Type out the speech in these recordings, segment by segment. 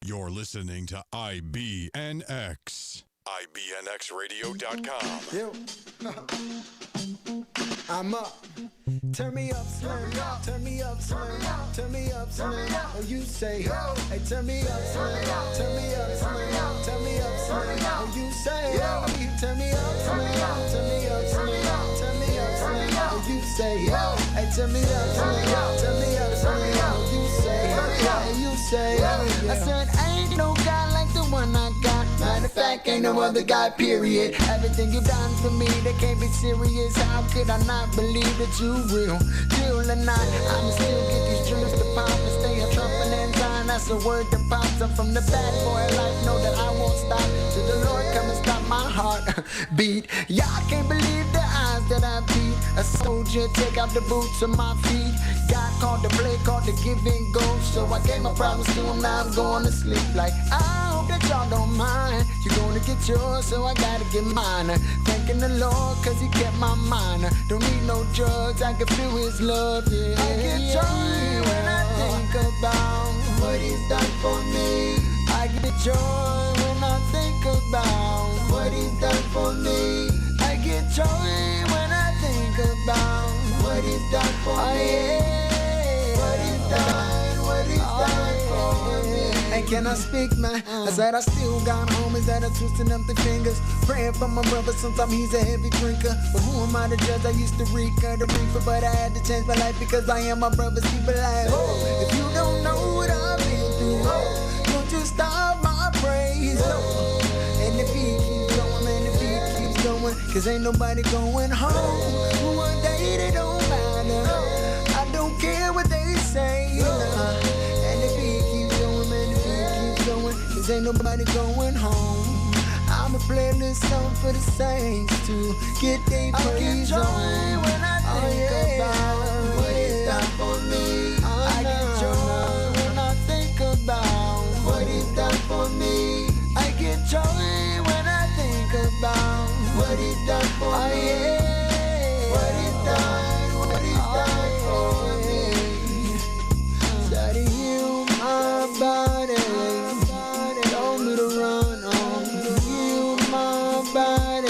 You're listening to IBNX. IBNXradio.com. Yo. I'm up. Turn me up, Slim. Turn me up, Slim. Turn me up, Slim. Oh, you say, hey, turn me up, Slim. Turn me up, Slim. Turn me up, Slim. Oh, you say, turn me up, Slim. Turn me up, Slim. Turn me up, Slim. Oh, you say, hey, turn me up, Slim. Turn me up, Slim. Oh, you say, you say, I said, ain't no guy like the one I got. Matter of fact, ain't no other guy, period. Everything you've done for me, that can't be serious. How could I not believe that you real? Deal or not, I'ma still get these dreams to pop and stay a trumping and sign. That's a word that pops up from the bad boy life. Know that I won't stop till the Lord come and stop my heart beat. Y'all can't believe the eyes that I beat. A soldier, take out the boots of my feet. God called to play, called to give and go. So I gave my problems to him, now I'm going to sleep. Like, I hope that y'all don't mind. You're gonna get yours, so I gotta get mine. Thanking the Lord, cause he kept my mind. Don't need no drugs, I can feel his love, yeah. I get joy when I think about what he's done for me. I get joy when I think about what he's done for me. I get joy when I think about what he's done for me. What he's done for me. And can I speak, man? I said I still got homies that are twisting up their fingers, praying for my brother. Sometimes he's a heavy drinker, but who am I to judge? I used to reek the reefer, but I had to change my life because I am my brother's keeper life. If you don't know what I've been through, don't you stop my praise. And if he keeps going, man, if he keeps going, cause ain't nobody going home. One day it don't matter. I don't care what they say. And if he keeps going, man, if he keeps going, cause ain't nobody going home. I'ma play this song for the saints to get their praise on. When I think about what he's done for me. I get joy when I think about what he's done for me. I get joy when I think about what he's done for me. What he's done for me. Try to heal my body, told me to run on. Heal my body,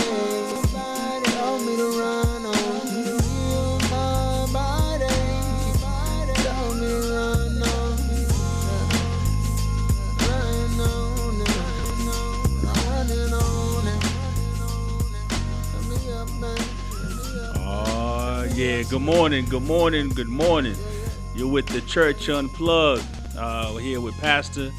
told me to run on. Heal my body, told me to run on. Run on, running on. Come me up, man. Oh, yeah. Good morning. Good morning. Good morning. You're with the Church Unplugged. We're here with Pastor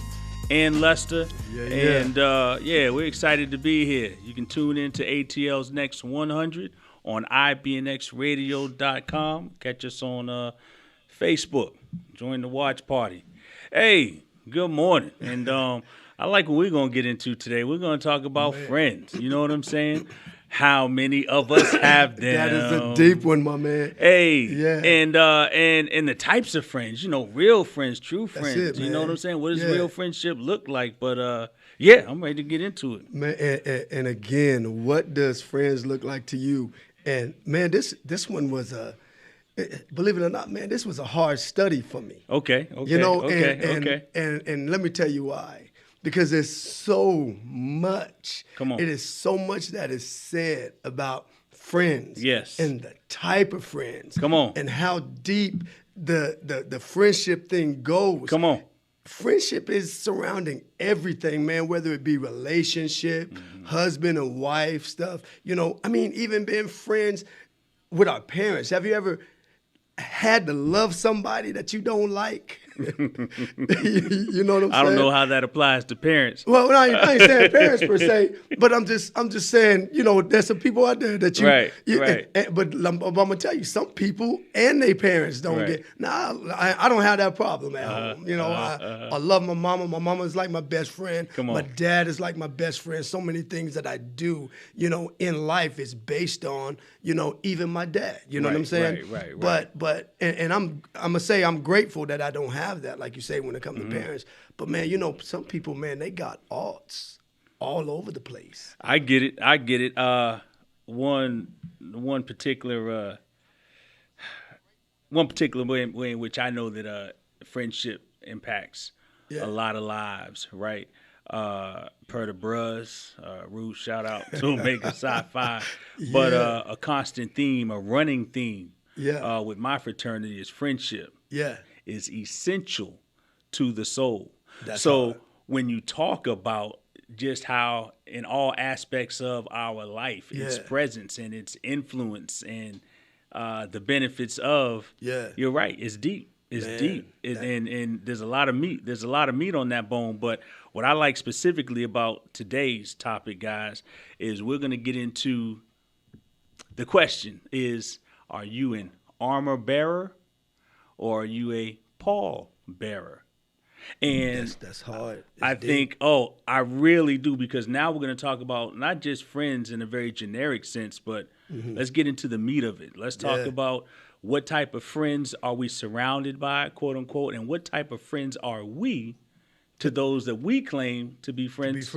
and Lester. And we're excited to be here. You can tune in to ATL's Next 100 on IBNXradio.com. Catch us on Facebook. Join the watch party. Hey, good morning. And I like what we're going to get into today. We're going to talk about friends. You know what I'm saying? How many of us have them? That is a deep one, my man. Hey, Yeah. and the types of friends, real friends, true friends. it, You know man. what I'm saying? What does Yeah. real friendship look like? But I'm ready to get into it. Man, and again, what does friends look like to you? And man, this one was believe it or not, man, this was a hard study for me. Okay. And let me tell you why. Because there's so much. Come on. It is so much that is said about friends. Yes. And the type of friends. Come on. And how deep the friendship thing goes. Come on. Friendship is surrounding everything, man, whether it be relationship, husband and wife stuff. Even being friends with our parents. Have you ever had to love somebody that you don't like? You know what I'm saying? I don't know how that applies to parents. Well, I ain't saying parents per se, but I'm just saying, there's some people out there that you, Right. But I'm gonna tell you, some people and their parents don't get. Nah, I don't have that problem at home. I love my mama. My mama is like my best friend. Come on. My dad is like my best friend. So many things that I do, in life is based on, even my dad. You know what I'm saying? Right. But I'm gonna say I'm grateful that I don't have that, like you say, when it comes to parents. But man, some people, man, they got aunts all over the place. I get it. One particular way in which I know that friendship impacts a lot of lives, right? Per the Bruz, Rude, shout out to Omega Sci-Fi. But a constant theme, a running theme with my fraternity is friendship. Yeah. Is essential to the soul. That's so hard. when you talk about just how in all aspects of our life, its presence and its influence and the benefits of, you're right, it's deep. It's deep. And there's a lot of meat. There's a lot of meat on that bone. But what I like specifically about today's topic, guys, is we're going to get into the question is, are you an armor bearer or are you a pall bearer? And that's hard. I think, I really do, because now we're going to talk about not just friends in a very generic sense, but let's get into the meat of it. Let's talk about what type of friends are we surrounded by, quote unquote, and what type of friends are we to those that we claim to be friends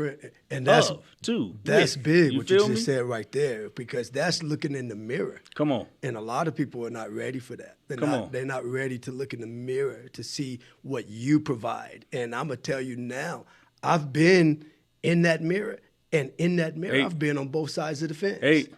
and that's of, too. That's big, what you feel just me? said right there, because that's looking in the mirror. Come on. And a lot of people are not ready for that. They're not ready to look in the mirror to see what you provide. And I'm going to tell you now, I've been in that mirror, and in that mirror, I've been on both sides of the fence.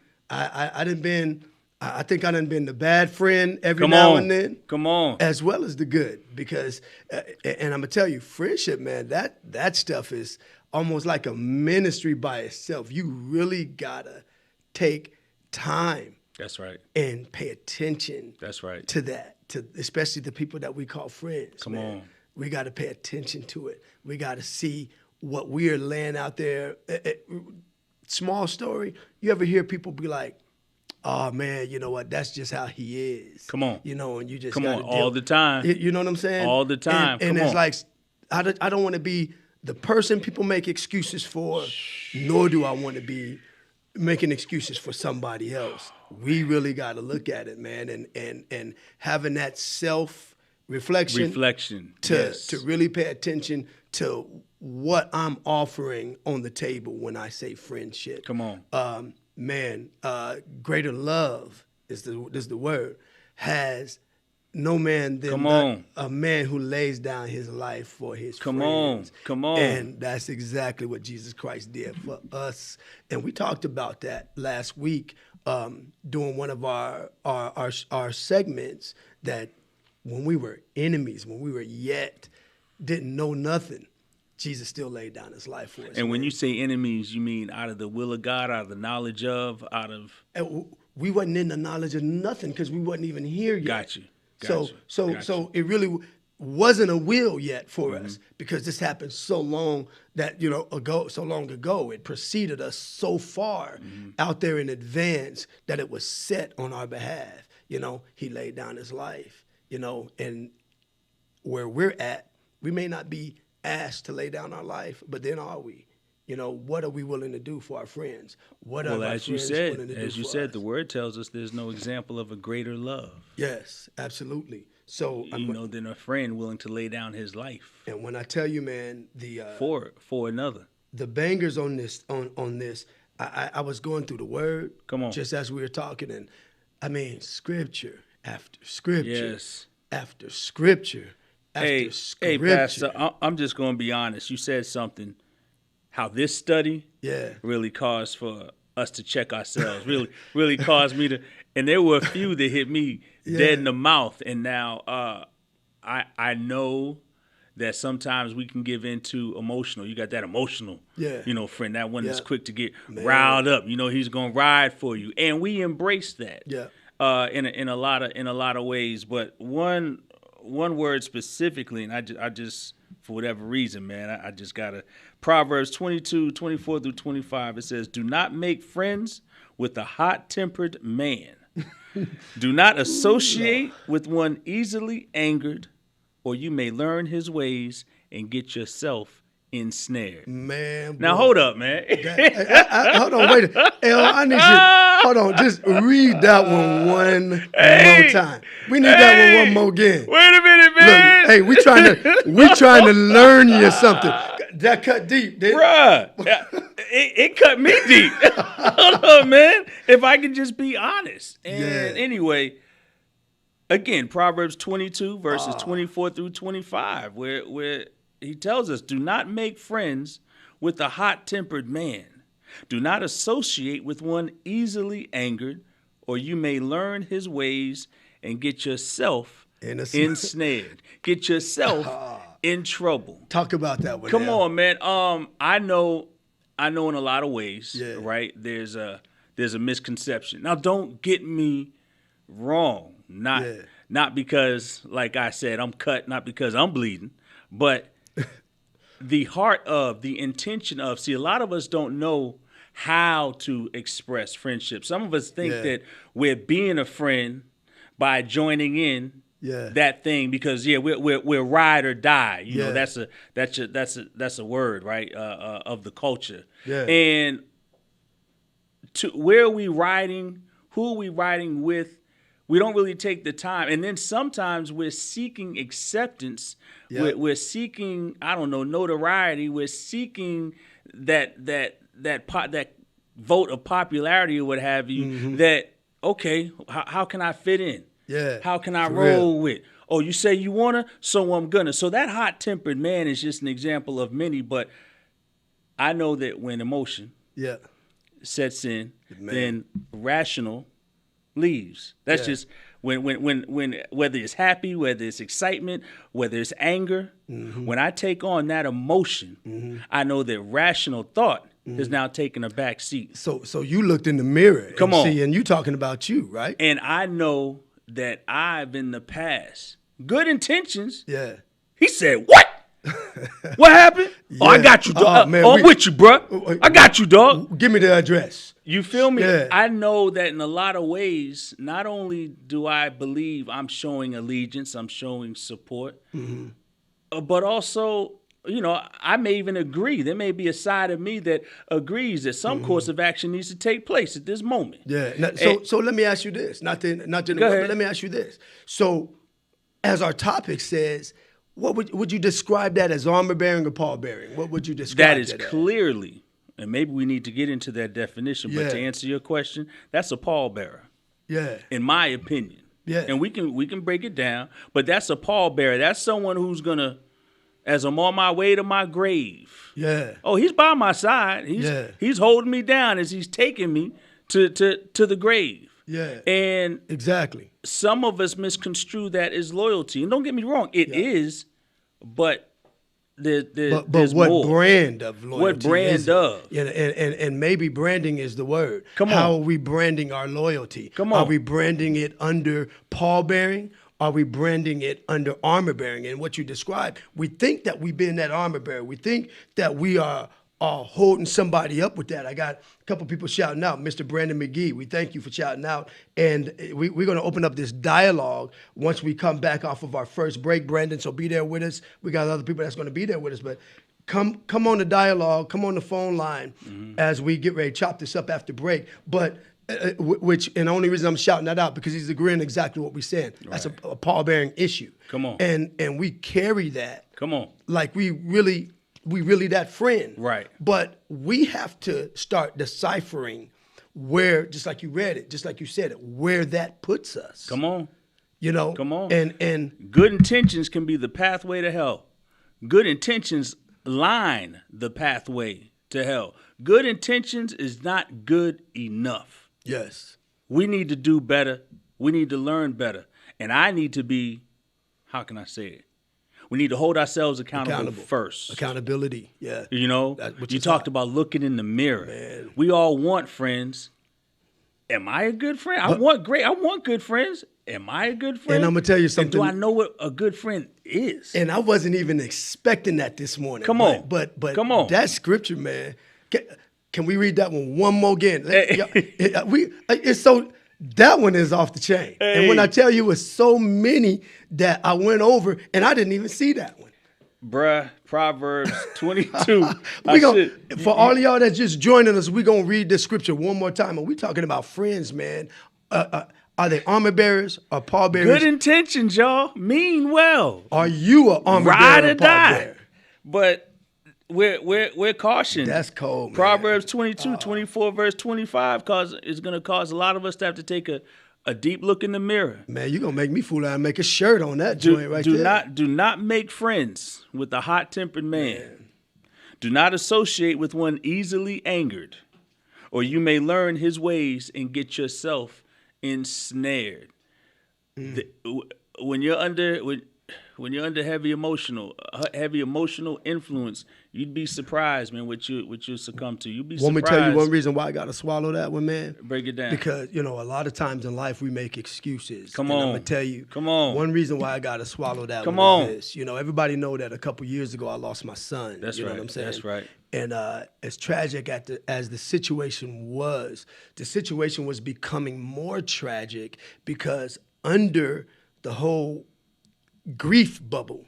I think I done been the bad friend every now and then. Come on. As well as the good, because, and I'm going to tell you, friendship, man, that stuff is almost like a ministry by itself. You really got to take time. That's right. And pay attention. That's right. To that, especially the people that we call friends. Come on. We got to pay attention to it. We got to see what we are laying out there. Small story, you ever hear people be like, oh, man, you know what? That's just how he is. Come on. You know, and you just come on all the time. You know what I'm saying? All the time. And it's like, I don't want to be the person people make excuses for, nor do I want to be making excuses for somebody else. We really got to look at it, man, and having that reflection to really pay attention to what I'm offering on the table when I say friendship. Come on. Greater love is the word, has no man than a man who lays down his life for his friends. Come on. And that's exactly what Jesus Christ did for us. And we talked about that last week during one of our segments, that when we were enemies, when we were yet didn't know nothing, Jesus still laid down his life for us. And when you say enemies, you mean out of the will of God, out of the knowledge of, And we wasn't in the knowledge of nothing because we wasn't even here yet. Got you. So it really wasn't a will yet for us, because this happened so long ago. It preceded us so far out there in advance that it was set on our behalf. You know, he laid down his life, you know, and where we're at, we may not be asked to lay down our life, but then are we? You know, what are we willing to do for our friends? What are our friends willing to do for us? As you said, the word tells us there's no example of a greater love. Yes, absolutely. So than a friend willing to lay down his life. And when I tell you, man, for another, the bangers on this, I was going through the word. Come on. Just as we were talking, and I mean, scripture after scripture, yes, after scripture. Hey, Pastor, I'm just going to be honest. You said something, how this study really caused for us to check ourselves, really caused me to, and there were a few that hit me dead in the mouth. And now I know that sometimes we can give into emotional. You got that emotional, friend, that one that's quick to get riled up. You know, he's going to ride for you. And we embrace that in a lot of ways. But one word specifically, and I just for whatever reason, man, I just got to. Proverbs 22:24 through 25, it says, do not make friends with a hot-tempered man. Do not associate with one easily angered, or you may learn his ways and get yourself ensnared. Man. Now, hold up, man. Hold on, wait. I need you. Hold on. Just read that one more time. We need that one more again. Wait a minute, man. Look, hey, we trying to learn you something. That cut deep, didn't it? Bruh, it cut me deep. Hold on, man. If I can just be honest. And anyway, again, Proverbs 22, verses 24 through 25, where he tells us, do not make friends with a hot-tempered man. Do not associate with one easily angered, or you may learn his ways and get yourself ensnared. Get yourself in trouble. Talk about that one. Come on, man. I know in a lot of ways, Yeah. right? There's a misconception. Now, don't get me wrong. Not because, like I said, I'm cut, not because I'm bleeding, but the heart of, the intention of. See, a lot of us don't know how to express friendship. Some of us think that we're being a friend by joining in that thing because we're ride or die. You know, that's a word, right? Of the culture. Yeah. And to where are we riding? Who are we riding with? We don't really take the time. And then sometimes we're seeking acceptance. Yep. We're seeking, I don't know, notoriety. We're seeking that vote of popularity or what have you. Mm-hmm. That, okay, how can I fit in? Yeah. How can I roll with? Oh, you say you wanna, so I'm gonna. So that hot-tempered man is just an example of many. But I know that when emotion sets in, then rational leaves. That's just when whether it's happy, whether it's excitement, whether it's anger. Mm-hmm. When I take on that emotion, I know that rational thought is now taking a back seat. So you looked in the mirror. And you talking about you, right? And I know that I've in the past good intentions. Yeah. He said, "What? What happened? Yeah. Oh, I got you, dog. I'm with you, bro. I got you, dog. Give me the address." You feel me? Yeah. I know that in a lot of ways, not only do I believe I'm showing allegiance, I'm showing support, but also, you know, I may even agree. There may be a side of me that agrees that some course of action needs to take place at this moment. Yeah. So let me ask you this. Not to interrupt, but let me ask you this. So, as our topic says, what would you describe that as, armor bearing or pall bearing? What would you describe that as? Clearly. And maybe we need to get into that definition, but to answer your question, that's a pallbearer. Yeah. In my opinion. Yeah. And we can break it down, but that's a pallbearer. That's someone who's gonna, as I'm on my way to my grave. Yeah. Oh, he's by my side. He's holding me down as he's taking me to the grave. Yeah. And exactly. Some of us misconstrue that as loyalty. And don't get me wrong, it is, but But what more. Brand of loyalty? What brand of? And maybe branding is the word. Come on. How are we branding our loyalty? Come on. Are we branding it under pall bearing? Are we branding it under armor bearing? And what you described, we think that we've been that armor bearer. We think that we are holding somebody up with that. I got a couple people shouting out. Mr. Brandon McGee, we thank you for shouting out. And we're going to open up this dialogue once we come back off of our first break, Brandon, so be there with us. We got other people that's going to be there with us, but come on the dialogue, come on the phone line as we get ready to chop this up after break. But and the only reason I'm shouting that out because he's agreeing exactly what we're saying. Right. That's a pall-bearing issue. Come on. And we carry that. Come on. Like we really that friend. Right. But we have to start deciphering where, just like you read it, just like you said it, where that puts us. Come on. You know? Come on. And good intentions can be the pathway to hell. Good intentions line the pathway to hell. Good intentions is not good enough. Yes. We need to do better. We need to learn better. And I need to be, how can I say it? We need to hold ourselves accountable first. Accountability, yeah. You know, you talked about looking in the mirror. Man. We all want friends. Am I a good friend? I want good friends. Am I a good friend? And I'm going to tell you something. And do I know what a good friend is? And I wasn't even expecting that this morning. Come on. But come on. That scripture, man, can we read that one more again? It's so... That one is off the chain. Hey. And when I tell you, it's so many that I went over, and I didn't even see that one. Bruh, Proverbs 22. For all of y'all that's just joining us, we're going to read this scripture one more time. And we're talking about friends, man. Are they armor bearers or pallbearers? Good intentions, y'all. Mean well. Are you an armor bearer or pallbearer? But we're cautioned. That's cold, man. Proverbs 22, 24, verse 25, it's going to cause a lot of us to have to take A deep look in the mirror. Man, you gonna make me fool out and make a shirt on that joint right there. Do not make friends with a hot-tempered man. Do not associate with one easily angered, or you may learn his ways and get yourself ensnared. When you're under heavy emotional influence, you'd be surprised, man, what you succumb to. You'd be surprised. Want me to tell you one reason why I got to swallow that one, man? Break it down. Because, a lot of times in life we make excuses. Come and on. I'm going to tell you. Come on. One reason why I got to swallow that Come one on. is this. Everybody know that a couple years ago I lost my son. That's you know right. what I'm saying? That's right. And as tragic as the situation was becoming more tragic because under the whole grief bubble,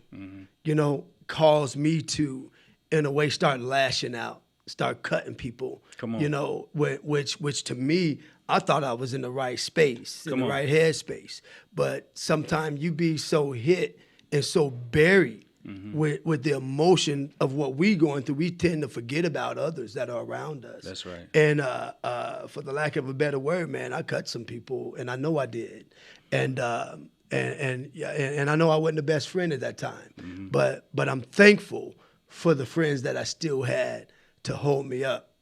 caused me to, in a way, start lashing out, start cutting people. Come on. Which to me, I thought I was in the right space, in the right headspace. But sometimes you be so hit and so buried with the emotion of what we going through, we tend to forget about others that are around us. That's right. And for the lack of a better word, man, I cut some people, and I know I did. And I know I wasn't the best friend at that time, but I'm thankful for the friends that I still had to hold me up,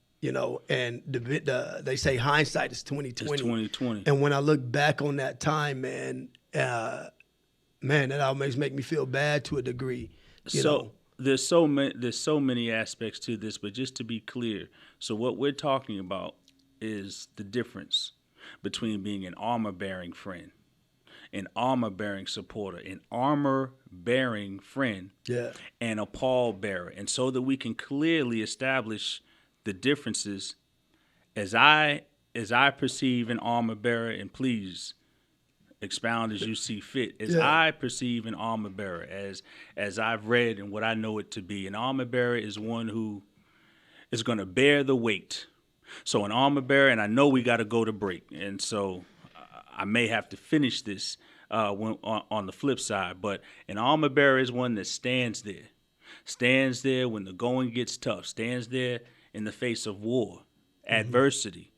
And they say hindsight is 20/20. It's 20/20. And when I look back on that time, man, that always make me feel bad to a degree. There's so many aspects to this, but just to be clear, so what we're talking about is the difference between being an armor-bearing friend, an armor-bearing supporter, an armor-bearing friend, and a pall-bearer. And so that we can clearly establish the differences as I perceive an armor-bearer, and please expound as you see fit, as I perceive an armor-bearer, as I've read and what I know it to be. An armor-bearer is one who is going to bear the weight. So an armor-bearer, and I know we got to go to break, and so I may have to finish this on the flip side, but an armor bearer is one that stands there when the going gets tough, stands there in the face of war, adversity,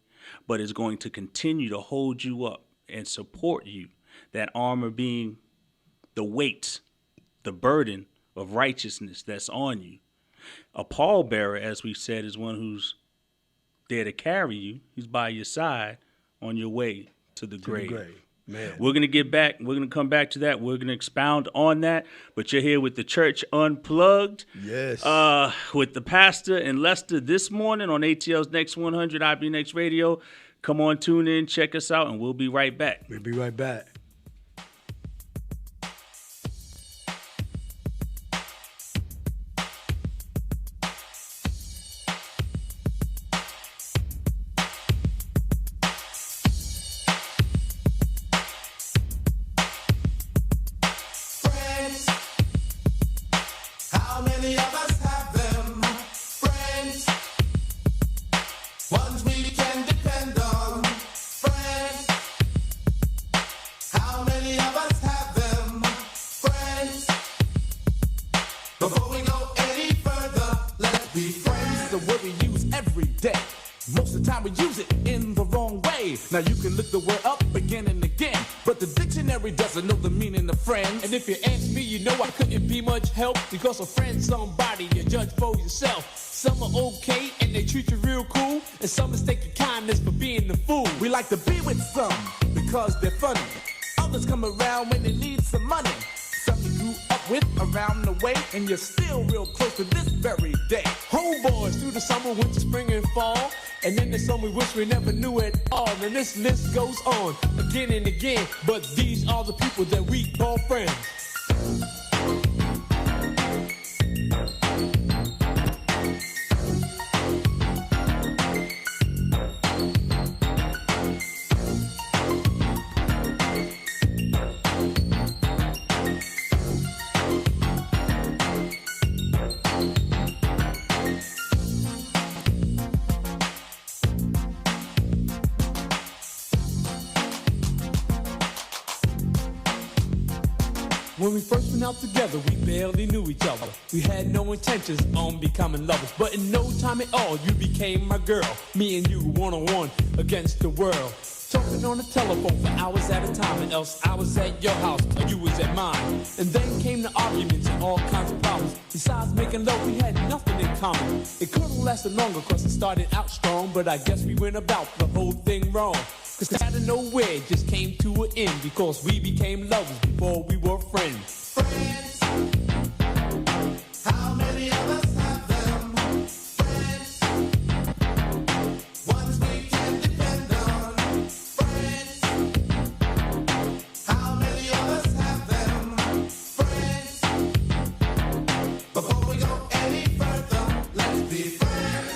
but is going to continue to hold you up and support you. That armor being the weight, the burden of righteousness that's on you. A pallbearer, as we said, is one who's there to carry you. He's by your side on your way to the grave. Man. We're going to get back. We're going to come back to that. We're going to expound on that. But you're here with the Church Unplugged. Yes. With the pastor and Lester this morning on ATL's Next 100 IB Next Radio. Come on, tune in, check us out, and we'll be right back. We'll be right back. Now you can look the word up again and again, but the dictionary doesn't know the meaning of friend. And if you ask me, you know I couldn't be much help, because a friend's somebody you judge for yourself. Some are okay and they treat you real cool, and some mistake your kindness for being the fool. We like to be with some because they're funny. Others come around when they need some money. Some you grew up with around the way, and you're still real close to this very day. Homeboys through the summer, winter, spring, and fall. And then there's some we wish we never knew at all. And this list goes on again and again. But these are the people that we call friends. When we first went out together, we barely knew each other. We had no intentions on becoming lovers, but in no time at all, you became my girl. Me and you, one-on-one against the world. Talking on the telephone for hours at a time, and else I was at your house or you was at mine. And then came the arguments and all kinds of problems. Besides making love, we had nothing in common. It could have lasted longer cause it started out strong, but I guess we went about the whole thing wrong. Cause out of nowhere it just came to an end because we became lovers before we were friends. Friends. How many of us have them? Friends. Ones we can depend on. Friends. How many of us have them? Friends. Before we go any further, let's be friends.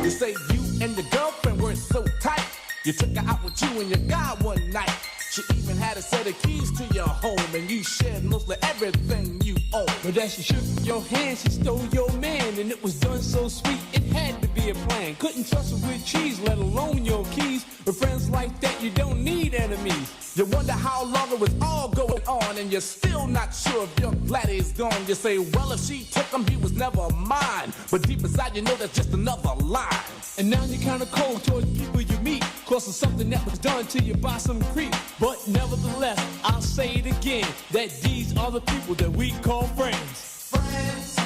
You say you and the girlfriend were so tight. You took her out with you and your guy one night. She even had a set of keys to your home, and you shared mostly everything you own. But as she shook your hand, she stole your man, and it was done so sweet, it had to be a plan. Couldn't trust her with cheese, let alone your keys. With friends like that, you don't need enemies. You wonder how long it was all going on, and you're still not sure if your glad he's gone. You say, well, if she took him, he was never mine. But deep inside, you know that's just another lie. And now you're kinda cold towards people you meet, cause of something that was done to you by some creep. But nevertheless, I'll say it again, that these are the people that we call friends. Friends.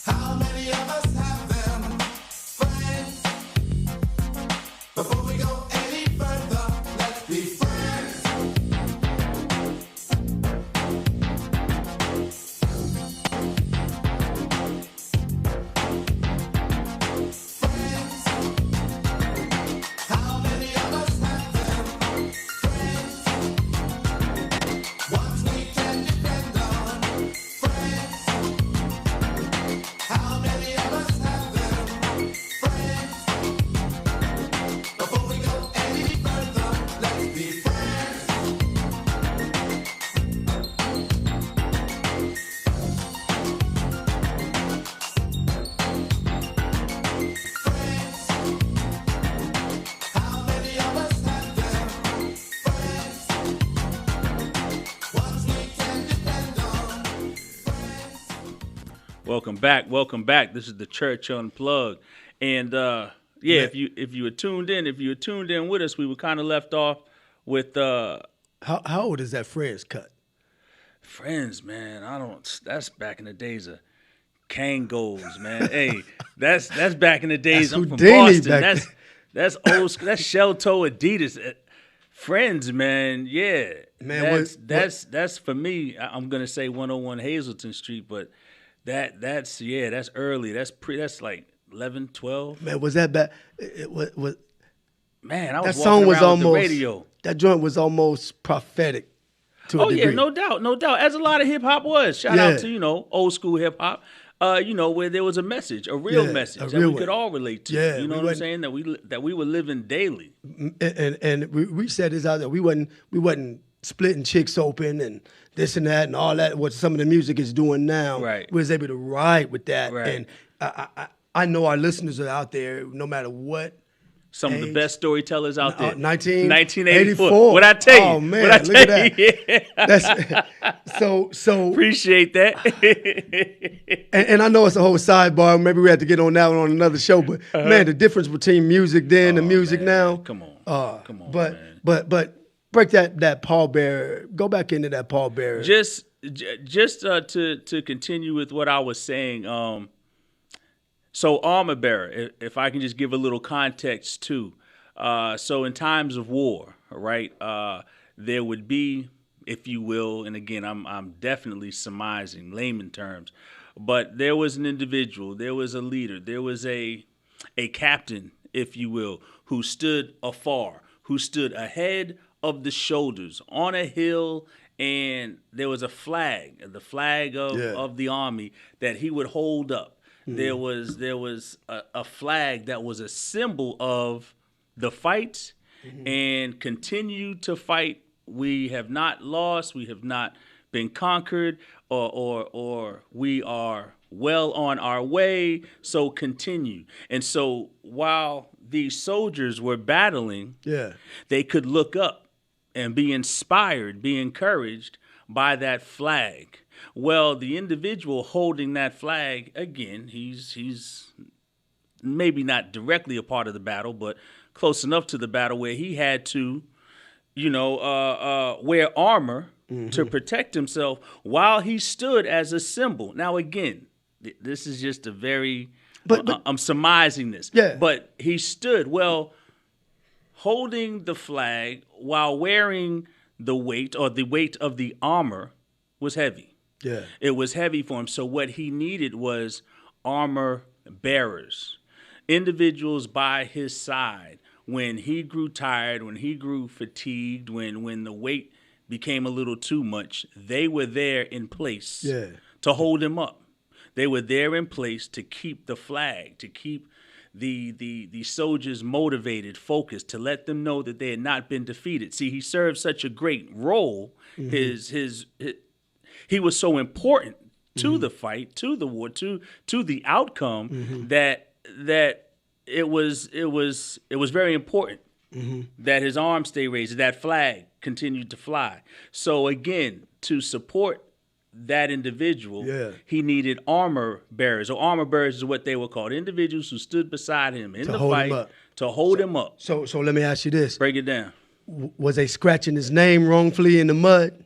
How many of us have them? Friends. Before we go any further, let's be friends. How many of us have them? Friends. Ones we can depend on. Friends. How many of us have them? Friends. Before we go any further, let's be friends. How many of us have them? Friends. Ones we can depend on. Welcome back. This is the Church Unplugged, and if you were tuned in with us, we were kind of left off with How old is that Friends cut? Friends, man. That's back in the days of Kangos, man. Hey, that's back in the days. That's I'm from Houdini Boston. back That's old school. That's shell toe Adidas. Friends, man. Yeah, Man, that's for me. I'm gonna say 101 Hazleton Street, but that's early. That's like 11, 12. Man, was that bad? Man, I was That song walking was around with the almost radio. That joint was almost prophetic to a Oh degree. yeah, no doubt. As a lot of hip hop was. Shout out to old school hip hop. Where there was a message, a real message that we could all relate to. Yeah, you know what I'm saying? That we were living daily. And we said this out there. We wasn't splitting chicks open and this and that and all that. What some of the music is doing now. Right. We was able to ride with that. Right. And I know our listeners are out there, no matter what. Some of the best storytellers out there. 1984. What I tell you? Oh man, what I look tell at you? that. That's so. Appreciate that. And I know it's a whole sidebar. Maybe we have to get on that one on another show. But man, the difference between music then and music now. Come on, But man. but break that pallbearer. Go back into that pallbearer. Just to continue with what I was saying. So armor bearer, if I can just give a little context too. So in times of war, right, there would be, if you will, and again, I'm definitely surmising layman terms, but there was an individual, there was a leader, there was a captain, if you will, who stood afar, who stood ahead of the shoulders on a hill, and there was a flag, the flag of the army that he would hold up. There was a flag that was a symbol of the fight and continue to fight. We have not lost. We have not been conquered, or we are well on our way. So continue. And so while these soldiers were battling, they could look up and be inspired, be encouraged by that flag. Well, the individual holding that flag, again, he's maybe not directly a part of the battle, but close enough to the battle where he had to, wear armor to protect himself while he stood as a symbol. Now, again, this is just a very, I'm surmising this. Yeah. But he stood, holding the flag while wearing the weight of the armor was heavy. Yeah. It was heavy for him. So what he needed was armor bearers, individuals by his side when he grew tired, when he grew fatigued, when the weight became a little too much. They were there in place to hold him up. They were there in place to keep the flag, to keep the soldiers motivated, focused, to let them know that they had not been defeated. See, he served such a great role. He was so important to the fight, to the war, to the outcome that it was very important that his arm stay raised, that flag continued to fly. So again, to support that individual, he needed armor bearers. Or armor bearers is what they were called. Individuals who stood beside him in the fight to hold him up. So let me ask you this. Break it down. Was they scratching his name wrongfully in the mud?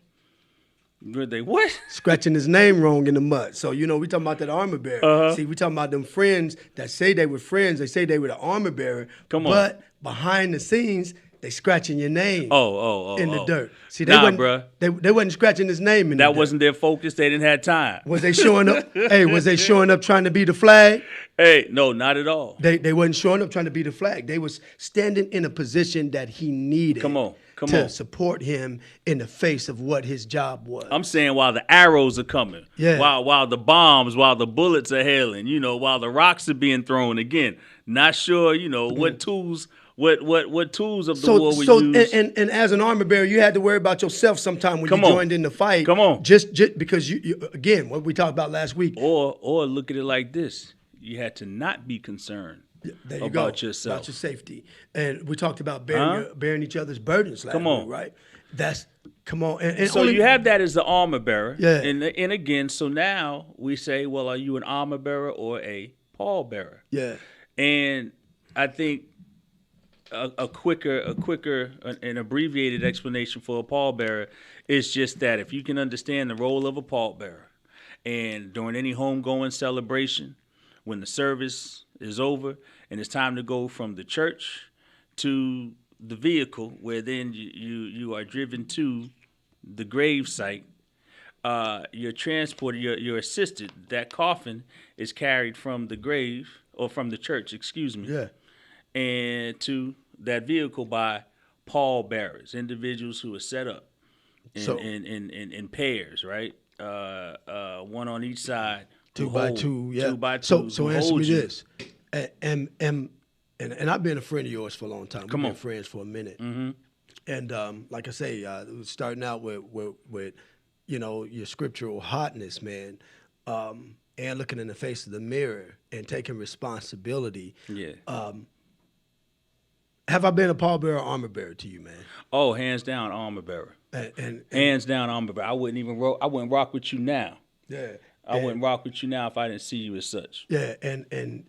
Were they what? Scratching his name wrong in the mud. So, we talking about that armor bearer. See, we talking about them friends that say they were friends. They say they were the armor bearer. Come on. But behind the scenes, they scratching your name in the dirt. See, they bruh. They wasn't scratching his name in the dirt. That wasn't their focus. They didn't have time. Was they showing up? Was they showing up trying to be the flag? Hey, no, not at all. They wasn't showing up trying to be the flag. They was standing in a position that he needed. Come on. To support him in the face of what his job was. I'm saying while the arrows are coming, while the bombs, while the bullets are hailing, while the rocks are being thrown. Again, not sure, what tools, what tools of the war were used. And as an armor bearer, you had to worry about yourself sometime when you joined in the fight. Come on, just because you again, what we talked about last week. Or look at it like this: you had to not be concerned. There you about go. yourself. About your safety. And we talked about bearing each other's burdens last week, right? Come on. And so you have that as the armor bearer. Yeah. And again, so now we say, well, are you an armor bearer or a pallbearer? Yeah. And I think a quicker and abbreviated explanation for a pallbearer is just that if you can understand the role of a pallbearer, and during any homegoing celebration, when the service is over and it's time to go from the church to the vehicle where then you are driven to the grave site, you're transported, you're assisted. That coffin is carried from the grave or from the church, and to that vehicle by pallbearers, individuals who are set up in pairs, right? One on each side. Two by two. So answer me this. And I've been a friend of yours for a long time. We've been friends for a minute. And like I say, starting out with your scriptural hotness, man, and looking in the face of the mirror and taking responsibility. Yeah. Have I been a pallbearer or armor bearer to you, man? Oh, hands down, armor bearer. And hands down, armor bearer. I wouldn't rock with you now. Yeah. I wouldn't rock with you now if I didn't see you as such. Yeah, and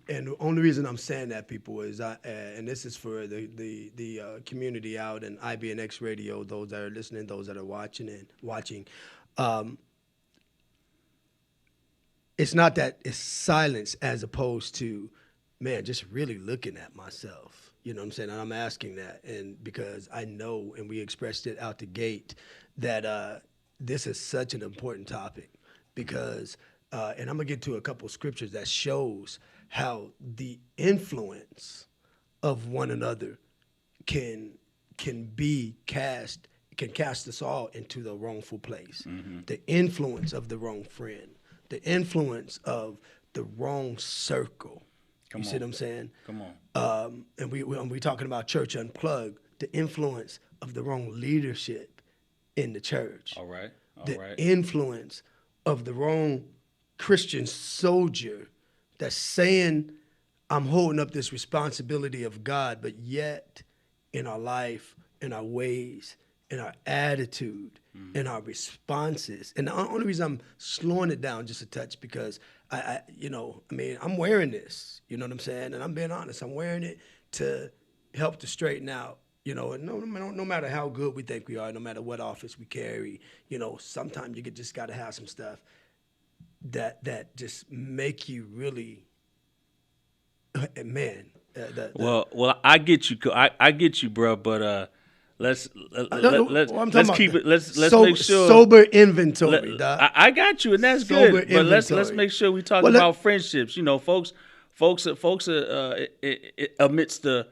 the only reason I'm saying that, people, is and this is for the community out in IBNX radio, those that are listening, those that are watching. It's not that it's silence as opposed to, man, just really looking at myself. You know what I'm saying? And I'm asking that, and because I know, and we expressed it out the gate, that this is such an important topic. Because, and I'm going to get to a couple of scriptures that shows how the influence of one another can cast us all into the wrongful place. The influence of the wrong friend, the influence of the wrong circle. You see what I'm saying? Come on. And we talking about Church Unplugged, the influence of the wrong leadership in the church. All right. The influence of the wrong Christian soldier that's saying, I'm holding up this responsibility of God, but yet in our life, in our ways, in our attitude, in our responses. And the only reason I'm slowing it down just a touch because I'm wearing this, you know what I'm saying? And I'm being honest, I'm wearing it to help to straighten out, and no matter how good we think we are, no matter what office we carry, sometimes you just got to have some stuff that just make you really, man. Well, I get you. I get you, bro. But let's keep it. Let's make sure sober inventory. I got you, and that's sober good. But let's inventory. make sure we talk about friendships. Folks are amidst the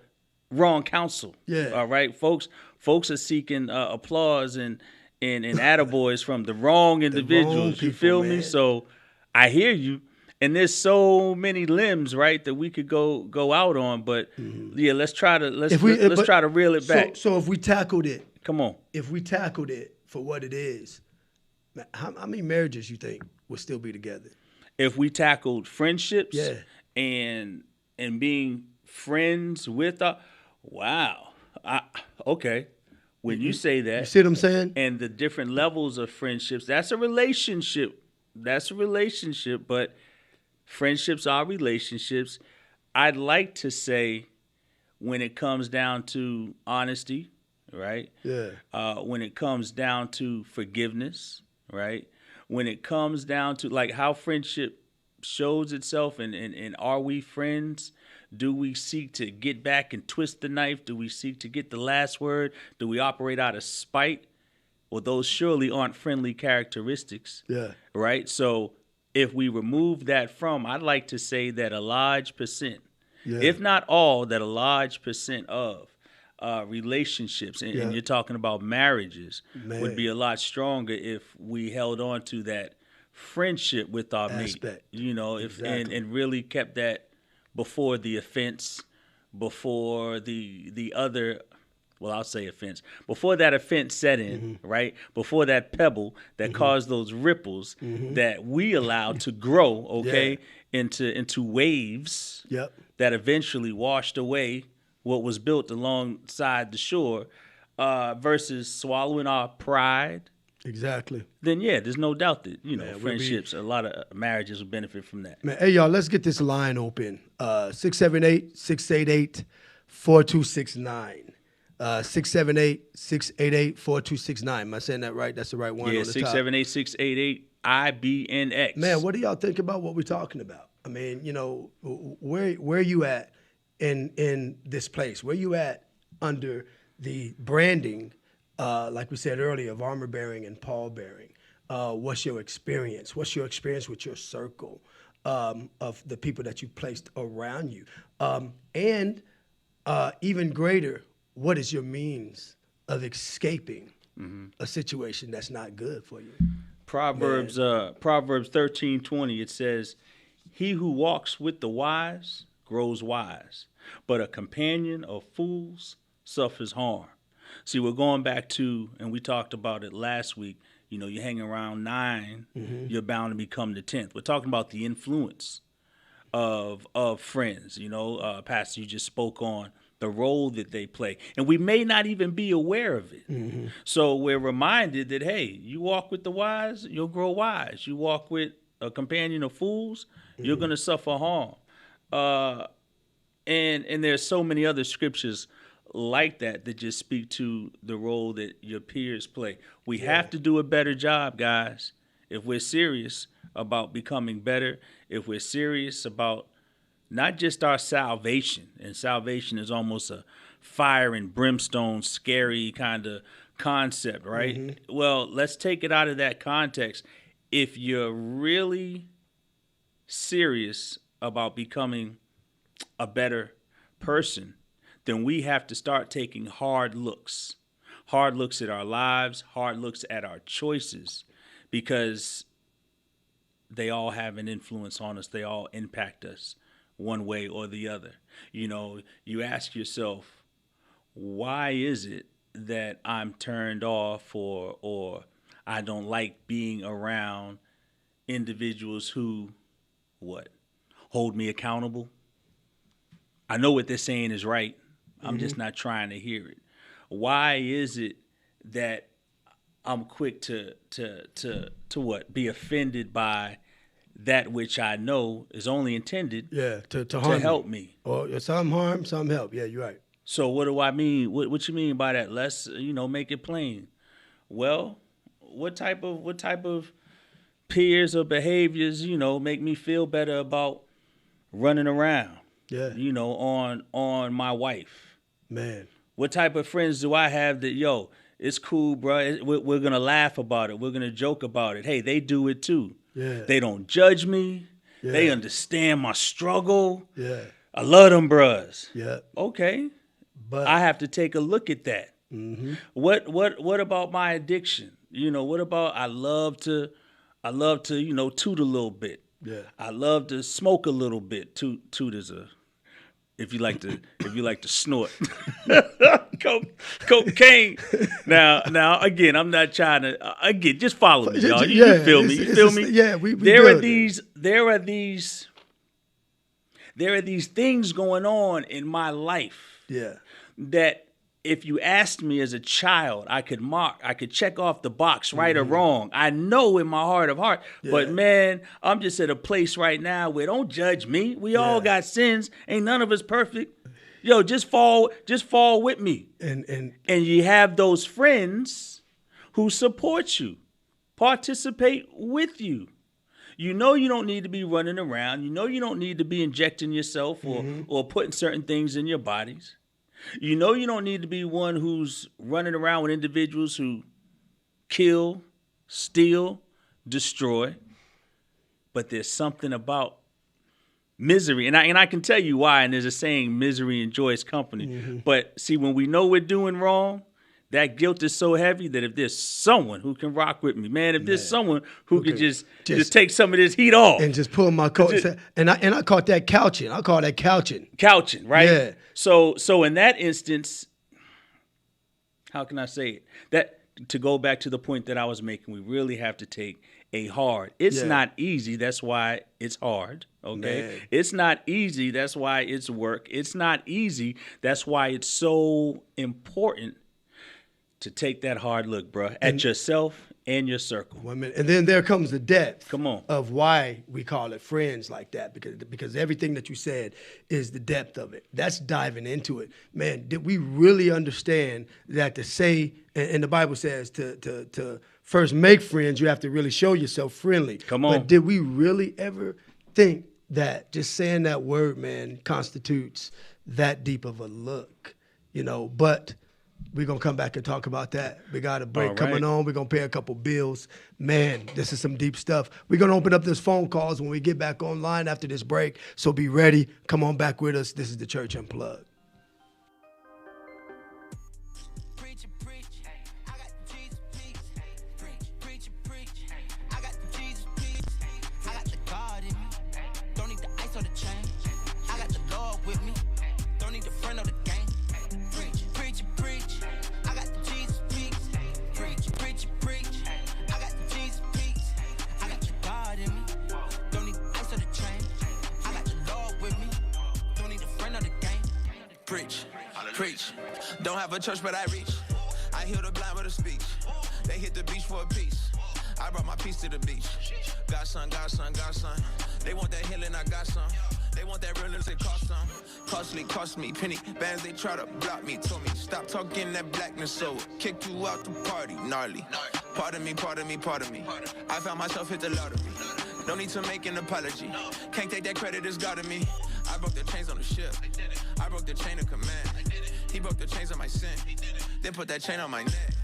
wrong counsel. Yeah. All right, folks are seeking applause and attaboys from the wrong individuals. people, you feel man. me? So I hear you. And there's so many limbs, right, that we could go out on, but yeah, let's try to try to reel it back. So if we tackled it, come on. If we tackled it for what it is, man, how many marriages you think would still be together? If we tackled friendships, Yeah. and being friends with, okay. When you say that, You see what I'm saying? and the different levels of friendships, that's a relationship. But friendships are relationships. I'd like to say when it comes down to honesty, right? Yeah. When it comes down to forgiveness, right? When it comes down to like how friendship shows itself and are we friends? Do we seek to get back and twist the knife? Do we seek to get the last word? Do we operate out of spite? Well, those surely aren't friendly characteristics. Yeah. Right? So if we remove that from, I'd like to say that a large percent, if not all, that a large percent of relationships, and you're talking about marriages, would be a lot stronger if we held on to that friendship with our Aspect. mate. Exactly. and really kept that before the offense, before the other. Well, I'll say offense. Before that offense set in, right? Before that pebble that caused those ripples that we allowed to grow, okay, into waves that eventually washed away what was built alongside the shore, versus swallowing our pride. Exactly. Then there's no doubt that Man, friendships, a lot of marriages would benefit from that. Man, hey y'all, let's get this line open. 678-688-4269. 678-688-4269. Am I saying that right? That's the right one. Yeah, on the top. 678-688-IBNX. Man, what do y'all think about what we're talking about? I mean, where you at in this place? Where you at under the branding, like we said earlier, of armor bearing and pall bearing? What's your experience? What's your experience with your circle of the people that you placed around you? And even greater, what is your means of escaping a situation that's not good for you? Proverbs 13:20, it says, "He who walks with the wise grows wise, but a companion of fools suffers harm." See, we're going back to, and we talked about it last week, you hang around 9, you're bound to become the 10th. We're talking about the influence of friends. Pastor, you just spoke on the role that they play, and we may not even be aware of it. So we're reminded that, hey, you walk with the wise, you'll grow wise. You walk with a companion of fools, you're going to suffer harm. And there's so many other scriptures like that just speak to the role that your peers play. We have to do a better job, guys, if we're serious about becoming better, if we're serious about not just our salvation, and salvation is almost a fire and brimstone, scary kind of concept, right? Well, let's take it out of that context. If you're really serious about becoming a better person, then we have to start taking hard looks at our lives, hard looks at our choices, because they all have an influence on us. They all impact us one way or the other. You ask yourself, why is it that I'm turned off or I don't like being around individuals who, hold me accountable? I know what they're saying is right. I'm just not trying to hear it. Why is it that I'm quick to what? Be offended by that which I know is only intended to harm help me. Or some harm, some help. Yeah, you're right. So what do I mean? What you mean by that? Let's make it plain. Well, what type of peers or behaviors make me feel better about running around? Yeah. On my wife. Man. What type of friends do I have that it's cool, bro. We're gonna laugh about it. We're gonna joke about it. Hey, they do it too. Yeah. They don't judge me. Yeah. They understand my struggle. Yeah. I love them bros. Yeah. Okay. But I have to take a look at that. Mm-hmm. What about my addiction? What about I love to toot a little bit. Yeah. I love to smoke a little bit. Toot is if you like to snort cocaine. Now again, I'm not trying to just follow me, y'all. You feel me? You feel me? Yeah, we there good. There are these things going on in my life. Yeah. That if you asked me as a child, I could check off the box, right or wrong. I know in my heart of heart, but man, I'm just at a place right now where don't judge me. We all got sins. Ain't none of us perfect. Yo, just fall with me. And you have those friends who support you, participate with you. You don't need to be running around. You don't need to be injecting yourself or putting certain things in your bodies. You don't need to be one who's running around with individuals who kill, steal, destroy. But there's something about misery. And I can tell you why, and there's a saying, misery enjoys company. Mm-hmm. But see, when we know we're doing wrong, that guilt is so heavy that if there's someone who can rock with me, man, there's someone who could just take some of this heat off. And just pull my coat. And I caught that couching. I call that couching. Couching, right? Yeah. So in that instance, how can I say it? That to go back to the point that I was making, we really have to take a hard. It's not easy. That's why it's hard. Okay. Man. It's not easy. That's why it's work. It's not easy. That's why it's so important to take that hard look, bro, at yourself and your circle. 1 minute. And then there comes the depth. Come on. Of why we call it friends like that, because everything that you said is the depth of it. That's diving into it. Man, did we really understand that to say, and the Bible says to first make friends, you have to really show yourself friendly. Come on. But did we really ever think that just saying that word, man, constitutes that deep of a look? But we're going to come back and talk about that. We got a break coming on. We're going to pay a couple bills. Man, this is some deep stuff. We're going to open up those phone calls when we get back online after this break. So be ready. Come on back with us. This is the Church Unplugged. Preach. Don't have a church, but I reach. I heal the blind with a speech. They hit the beach for a piece. I brought my piece to the beach. Got some. They want that healing, I got some. They want that realness, it cost some. Costly, cost me. Penny bands, they try to block me. Told me, stop talking that blackness, so kicked you out the party. Gnarly. Pardon me. I found myself hit the lottery. No need to make an apology. Can't take that credit, it's got to me. I broke the chains on the ship. I broke the chain of command. He broke the chains on my sin. Then put that chain on my neck.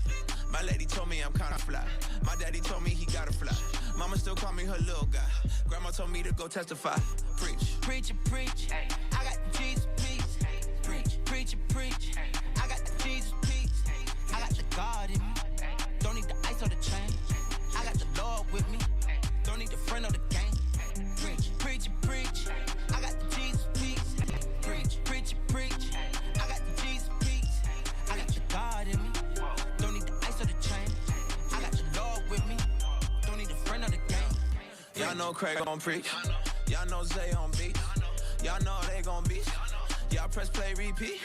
My lady told me I'm kinda fly. My daddy told me he gotta fly. Mama still call me her little guy. Grandma told me to go testify. Preach. I got the Jesus peace. Preach. I got the Jesus peace. I got the God in me. Don't need the ice or the chain. I got the Lord with me. Don't need the friend or the gang. Preach. I got the Jesus peace. Preach. I got the Jesus peace. I got the God in me. Don't need the ice or the chain. I got the Lord with me. Don't need the friend or the gang. Y'all know Craig gon' preach. Y'all know Zay on beat. Y'all know they gon' beat. Y'all press play, repeat.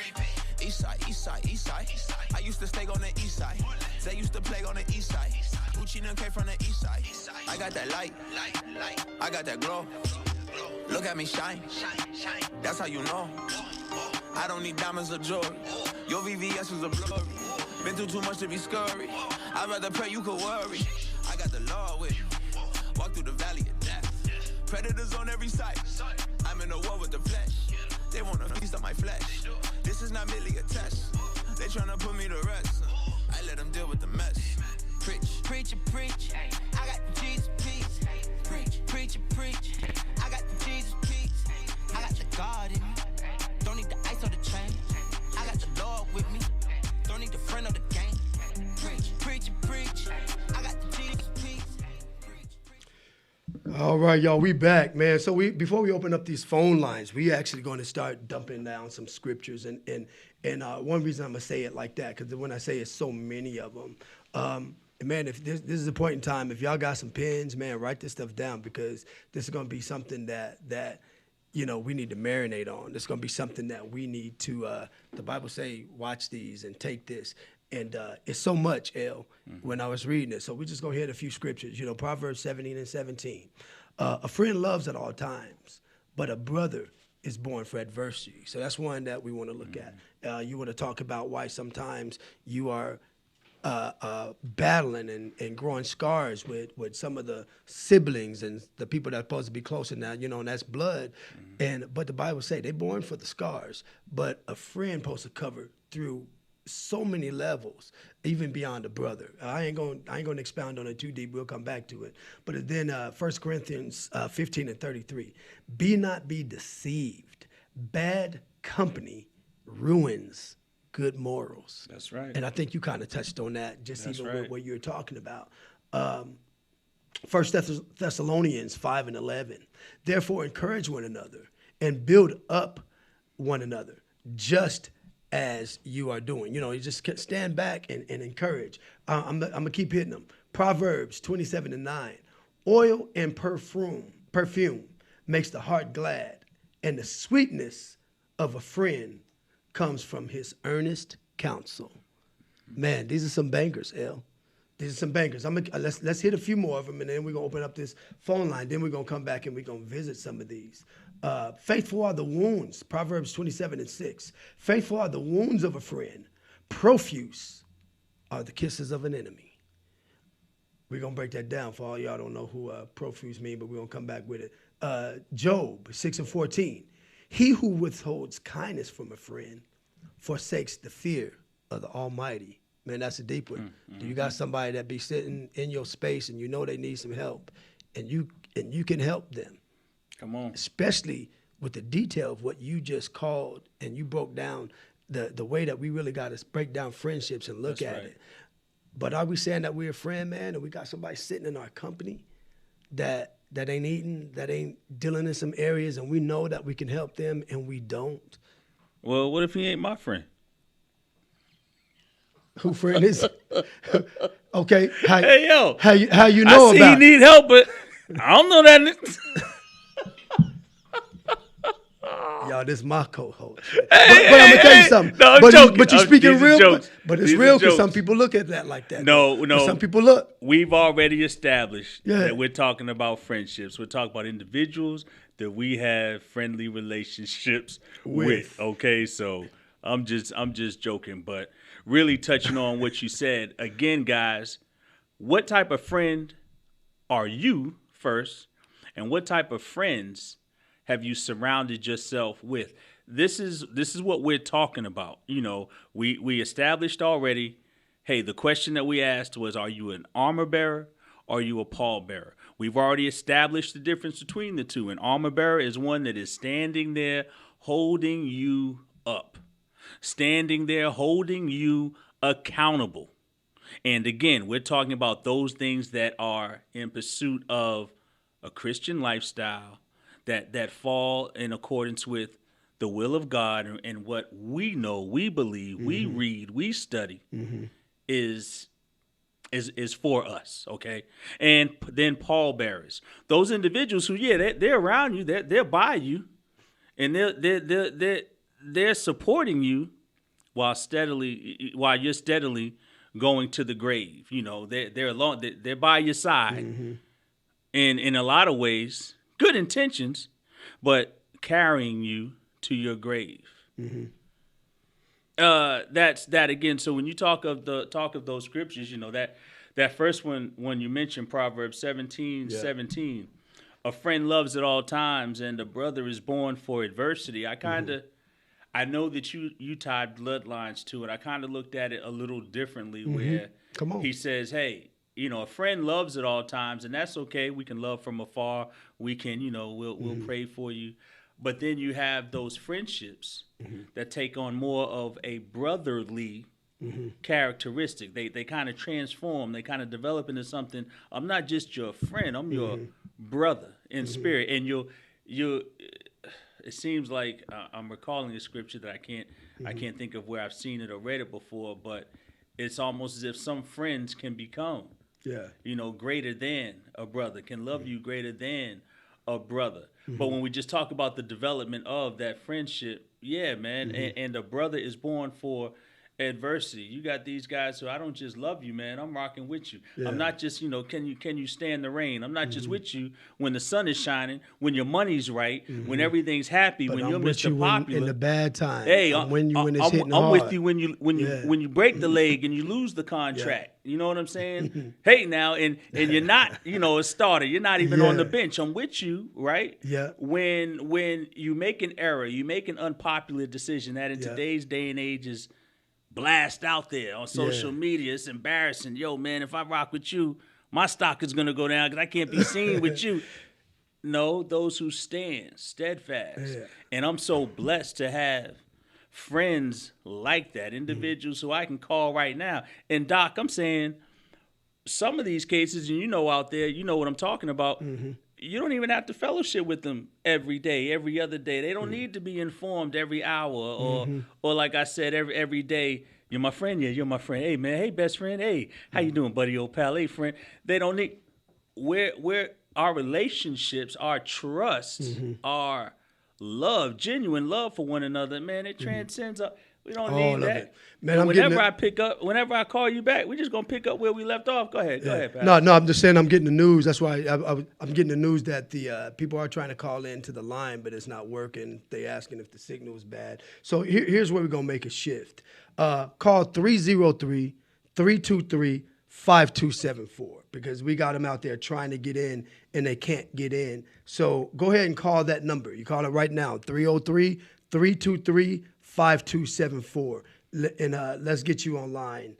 East side, east side, east side. I used to stay on the east side. They used to play on the east side. Gucci done came from the east side. I got that light. I got that glow. Look at me shine. That's how you know. I don't need diamonds or jewelry. Your VVS is a blurry. Been through too much to be scurry. I'd rather pray you could worry. I got the Lord with me. Walk through the valley of death. Predators on every side. I'm in a war with the flesh. They wanna feast on my flesh. This is not merely a test. They tryna put me to rest. I let them deal with the mess. Preach, preach, preach. I got the Jesus peace. Preach, preach, preach. I got the Jesus peace. I got the God in me. Don't need the ice or the chain. I got the Lord with me. Don't need the friend of the gang. Preach, preach, preach. I got the Jesus peace. All right, y'all, we back, man. So before we open up these phone lines, we actually going to start dumping down some scriptures. And one reason I'm going to say it like that, because when I say it's so many of them, man, if this is a point in time, if y'all got some pens, man, write this stuff down, because this is going to be something that you know, we need to marinate on. This is going to be something that we need to, the Bible say, watch these and take this. And it's so much, when I was reading it. So we're just going to hit a few scriptures. You know, Proverbs 17:17. A friend loves at all times, but a brother is born for adversity. So that's one that we want to look at. You want to talk about why sometimes you are battling and growing scars with some of the siblings and the people that are supposed to be closer now, you know, and that's blood. But the Bible say they're born for the scars, but a friend supposed to cover through so many levels, even beyond a brother. I ain't gonna expound on it too deep. We'll come back to it. But then 1 Corinthians 15:33, be deceived. Bad company ruins good morals. That's right. And I think you kind of touched on that, just That's even right. with what you're talking about. 1 Thessalonians 5:11. Therefore, encourage one another and build up one another, just as you are doing. You know, you just stand back and encourage. I'm gonna keep hitting them. Proverbs 27:9. Oil and perfume makes the heart glad, and the sweetness of a friend comes from his earnest counsel. Man, these are some bangers, L. These are some bangers. Let's hit a few more of them, and then we're gonna open up this phone line. Then we're gonna come back and we're gonna visit some of these. Faithful are the wounds, Proverbs 27:6. Faithful are the wounds of a friend. Profuse are the kisses of an enemy. We're gonna break that down for all y'all don't know who profuse mean, but we're gonna come back with it. Job 6:14. He who withholds kindness from a friend forsakes the fear of the Almighty. Man, that's a deep one. Do you got somebody that be sitting in your space and you know they need some help, and you can help them? Come on. Especially with the detail of what you just called, and you broke down the way that we really got to break down friendships and look That's at right. it. But are we saying that we're a friend, man, and we got somebody sitting in our company that ain't eating, that ain't dealing in some areas, and we know that we can help them, and we don't? Well, what if he ain't my friend? Who friend is? Okay. Hey, yo. How you know I see about he need help, but I don't know that. Y'all, this is my co-host. But I'm gonna tell you something. No, I'm but joking. But you're speaking These are real. jokes. But it's These are real because jokes. some people look at that like that. No. But some people look. We've already established Yeah. that we're talking about friendships. We're talking about individuals that we have friendly relationships with. Okay, so I'm just joking, but really touching on what you said again, guys. What type of friend are you first, and what type of friends have you surrounded yourself with? This is what we're talking about. You know, we established already. Hey, the question that we asked was, are you an armor bearer or are you a pallbearer? We've already established the difference between the two. An armor bearer is one that is standing there holding you up, standing there holding you accountable. And again, we're talking about those things that are in pursuit of a Christian lifestyle, that fall in accordance with the will of God and what we know, we believe, we read, we study is for us, okay? And then pallbearers, those individuals who, they're around you, they're by you, and they're supporting you while you're steadily going to the grave. You know, they're along, they're by your side, and in a lot of ways, good intentions, but carrying you to your grave. That's that again. So when you talk of those scriptures, you know that first one when you mentioned Proverbs 17:17, a friend loves at all times, and a brother is born for adversity. I know that you tied bloodlines to it. I kind of looked at it a little differently, where he says, "Hey, you know, a friend loves at all times, and that's okay. We can love from afar. We can, you know, we'll pray for you." But then you have those friendships that take on more of a brotherly characteristic. They kind of transform. They kind of develop into something. I'm not just your friend. I'm your brother in spirit. And you. It seems like I'm recalling a scripture that I can't think of where I've seen it or read it before. But it's almost as if some friends can become, you know, greater than a brother. Can love you greater than a brother. But when we just talk about the development of that friendship, yeah, man, and a brother is born for adversity. You got these guys who I don't just love you, man. I'm rocking with you. I'm not just, you know, can you stand the rain? I'm not just with you when the sun is shining, when your money's right, when everything's happy, But when I'm you're with Mr. you Popular. in the bad times. Hey, I'm when it's hitting hard. I'm with you when you break the leg and you lose the contract. You know what I'm saying? Hey, now and you're not, you know, a starter. You're not even on the bench. I'm with you, right? Yeah. When you make an error, you make an unpopular decision that in today's day and age is blast out there on social media. It's embarrassing. Yo, man, if I rock with you, my stock is gonna go down because I can't be seen with you. No, those who stand steadfast. And I'm so blessed to have friends like that, individuals who I can call right now. And Doc, I'm saying some of these cases, and you know out there, you know what I'm talking about. You don't even have to fellowship with them every day, every other day. They don't need to be informed every hour or like I said, every day. You're my friend, yeah, you're my friend. Hey man, hey best friend, hey, how you doing, buddy, old pal, hey friend. They don't need where our relationships, our trust, our love, genuine love for one another, man, it transcends up. We don't All need of that. it. Man, And I'm whenever I call you back, we're just gonna pick up where we left off. Go ahead, Pastor. No, I'm just saying I'm getting the news. That's why I'm getting the news that the people are trying to call into the line, but it's not working. They asking if the signal is bad. So here's where we're going to make a shift. Call 303-323-5274 because we got them out there trying to get in and they can't get in. So go ahead and call that number. You call it right now, 303-323-5274. And let's get you online.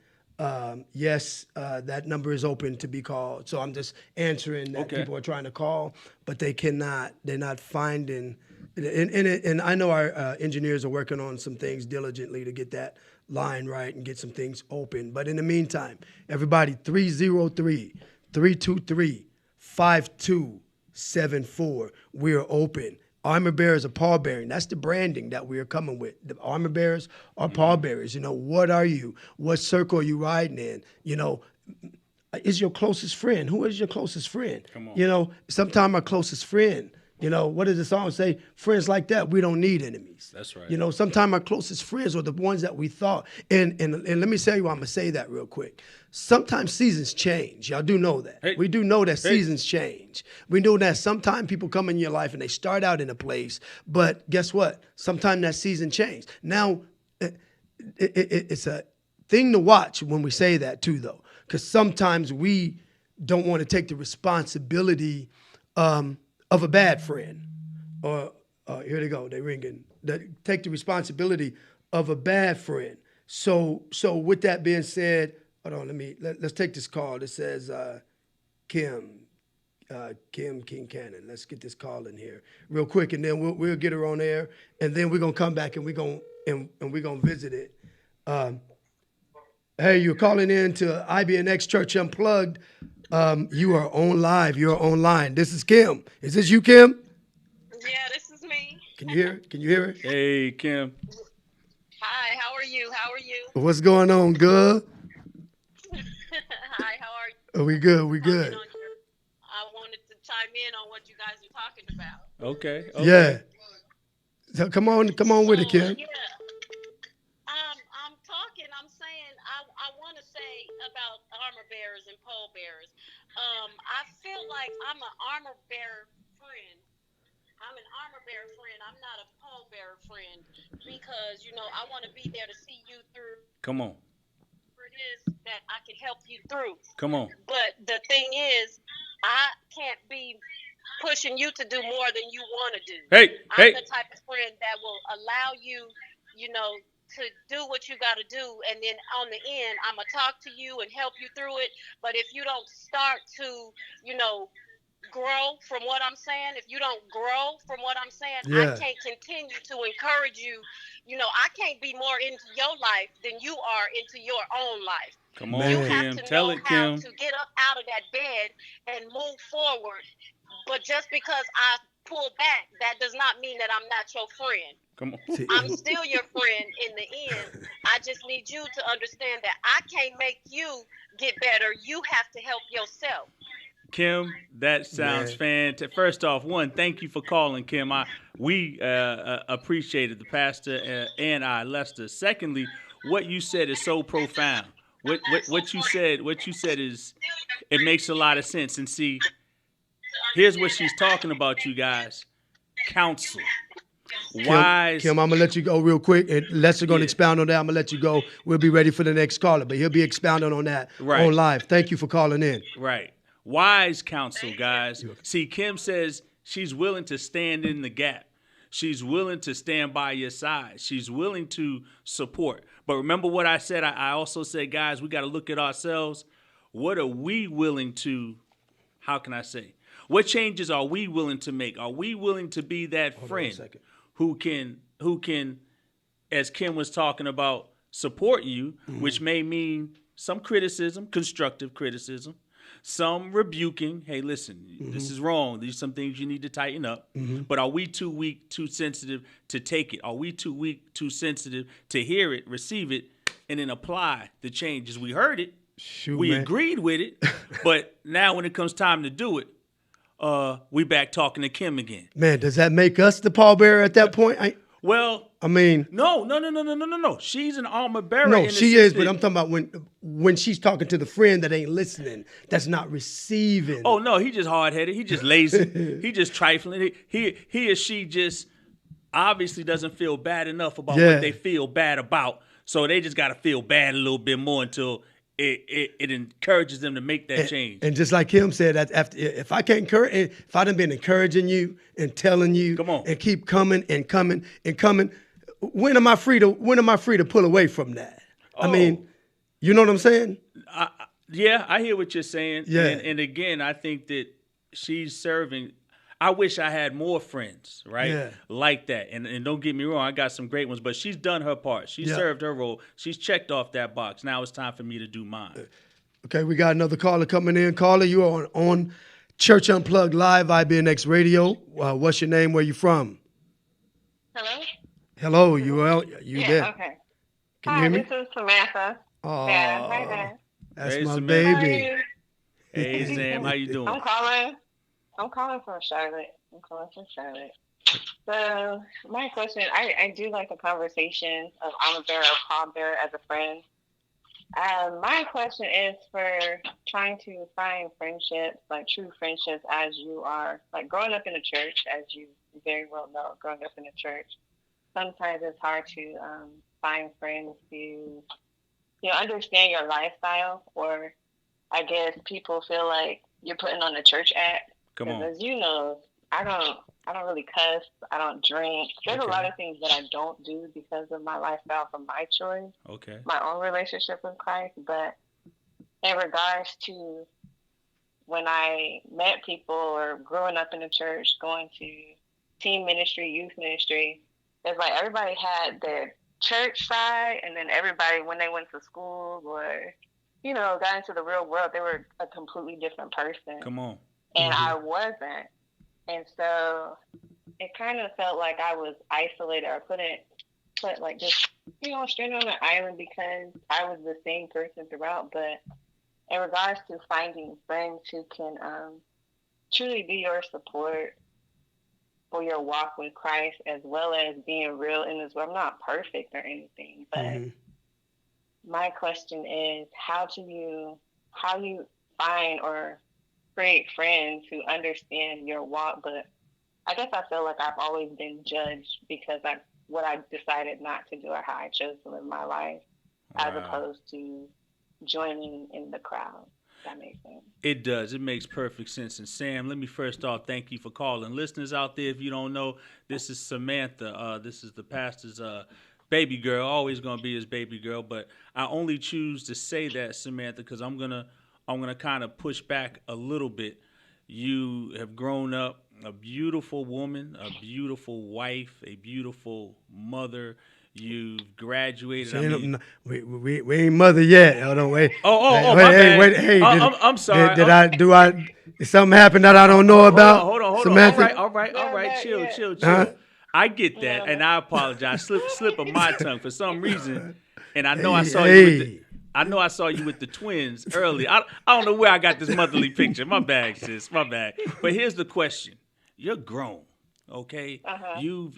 Yes, that number is open to be called. So I'm just answering that people are trying to call, but they cannot. They're not finding. And I know our engineers are working on some things diligently to get that line right and get some things open. But in the meantime, everybody, 303-323-5274. We're open. Armor bearers are pallbearing. That's the branding that we are coming with. The armor bearers are pallbearers. You know, what are you? What circle are you riding in? You know, is your closest friend? Who is your closest friend? Come on. You know, sometimes our closest friend, you know, what does the song say? Friends like that, we don't need enemies. That's right. You know, sometimes our closest friends are the ones that we thought. And let me tell you why I'm going to say that real quick. Sometimes seasons change. Y'all do know that. Hey. We do know that seasons change. We know that sometimes people come in your life and they start out in a place, but guess what? Sometimes that season changes. Now, it's a thing to watch when we say that too, though, because sometimes we don't want to take the responsibility of a bad friend. Or here they go, they're ringing. Take the responsibility of a bad friend. So with that being said, hold on, let's take this call. It says Kim King Cannon. Let's get this call in here real quick, and then we'll get her on air, and then we're gonna come back and we're gonna visit it. Hey, you're calling in to IBNX Church Unplugged. You are on live. You're online. This is Kim. Is this you, Kim? Yeah, this is me. Can you hear it? Can you hear it? Hey, Kim. Hi, how are you? How are you? What's going on, good? Hi, how are you? We good. We good. I wanted to chime in on what you guys are talking about. Okay. Yeah. So come on with it, Kim. Yeah. feel like I'm an armor bearer friend. I'm an armor bearer friend. I'm not a pallbearer friend because, I want to be there to see you through. Come on. It is that I can help you through. Come on. But the thing is, I can't be pushing you to do more than you want to do. I'm the type of friend that will allow you, to do what you got to do. And then on the end, I'm going to talk to you and help you through it. But if you don't start to, grow from what I'm saying, if you don't grow from what I'm saying, I can't continue to encourage you. I can't be more into your life than you are into your own life. Come on, you Kim. have to Tell know it, how Kim. to get up out of that bed and move forward. But just because I pull back, that does not mean that I'm not your friend. Come on. I'm still your friend in the end. I just need you to understand that I can't make you get better. You have to help yourself. Kim, that sounds fantastic. First off, thank you for calling, Kim. We appreciate it, the pastor and I, Lester. Secondly, what you said is so profound. What you said is, it makes a lot of sense. And see, here's what she's talking about, you guys. Counsel. Wise. Kim, I'm going to let you go real quick. And Lester going to expound on that. I'm going to let you go. We'll be ready for the next caller. But he'll be expounding on that on live. Thank you for calling in. Right. Wise counsel, guys. See, Kim says she's willing to stand in the gap. She's willing to stand by your side. She's willing to support. But remember what I said? I also said, guys, we got to look at ourselves. What are we willing to, how can I say? What changes are we willing to make? Are we willing to be that friend who can, as Kim was talking about, support you, which may mean some criticism, constructive criticism, some rebuking. Hey, listen, this is wrong. These are some things you need to tighten up. But are we too weak, too sensitive to take it? Are we too weak, too sensitive to hear it, receive it, and then apply the changes? We heard it. We agreed with it. But now when it comes time to do it, we back talking to Kim again. Man, does that make us the pallbearer at that point? I mean, no. She's an armor bearer. No, she is, but I'm talking about when she's talking to the friend that ain't listening, that's not receiving. Oh no, he just hard-headed. He just lazy. He just trifling. He or she just obviously doesn't feel bad enough about what they feel bad about, so they just got to feel bad a little bit more until it encourages them to make that change. And just like Kim said, if I can't encourage, if I done been encouraging you and telling you, come on, and keep coming and coming and coming, when am I free to pull away from that? I mean, you know what I'm saying? Yeah, I hear what you're saying. Yeah. And again, I think that she's serving. I wish I had more friends, right? Like that. And don't get me wrong, I got some great ones, but she's done her part. She served her role. She's checked off that box. Now it's time for me to do mine. Okay, we got another caller coming in. Caller, you are on Church Unplugged Live, IBNX Radio. What's your name? Where you from? Hello? Hello, you there? Okay. Can you hear me? This is Samantha. Oh, yeah, hi there. That's hey, my Samantha. baby. Hey, Sam, how you doing? I'm calling from Charlotte. So my question, I do like the conversation of I'm a bear or palm bear as a friend. My question is for trying to find friendships, like true friendships, as you are, like growing up in the church, as you very well know, growing up in the church. Sometimes it's hard to find friends who, understand your lifestyle, or I guess people feel like you're putting on a church act. Because as you know, I don't really cuss. I don't drink. There's a lot of things that I don't do because of my lifestyle from my choice. Okay. My own relationship with Christ. But in regards to when I met people or growing up in the church, going to teen ministry, youth ministry, it's like everybody had their church side, and then everybody, when they went to school or, got into the real world, they were a completely different person. Come on. And I wasn't. And so it kind of felt like I was isolated or put like just, straight on an island because I was the same person throughout. But in regards to finding friends who can truly be your support for your walk with Christ, as well as being real in this world. I'm not perfect or anything, but my question is, how you find or create friends who understand your walk, but I guess I feel like I've always been judged because what I decided not to do or how I chose to live my life, as opposed to joining in the crowd. That makes sense. It does. It makes perfect sense. And Sam, let me first off thank you for calling. Listeners out there, if you don't know, this is Samantha. This is the pastor's baby girl. Always gonna be his baby girl, but I only choose to say that, Samantha, because I'm gonna kind of push back a little bit. You have grown up a beautiful woman, a beautiful wife, a beautiful mother. You've graduated. We ain't mother yet. Hold on, wait. My bad. Hey, I'm sorry. Did something happen that I don't know about? Hold on. Samantha? All right. Chill. Huh? I get that, and I apologize. Slip of my tongue for some reason, and I know I saw you with the twins early. I don't know where I got this motherly picture. My bad, sis. My bad. But here's the question: you're grown. Okay, you've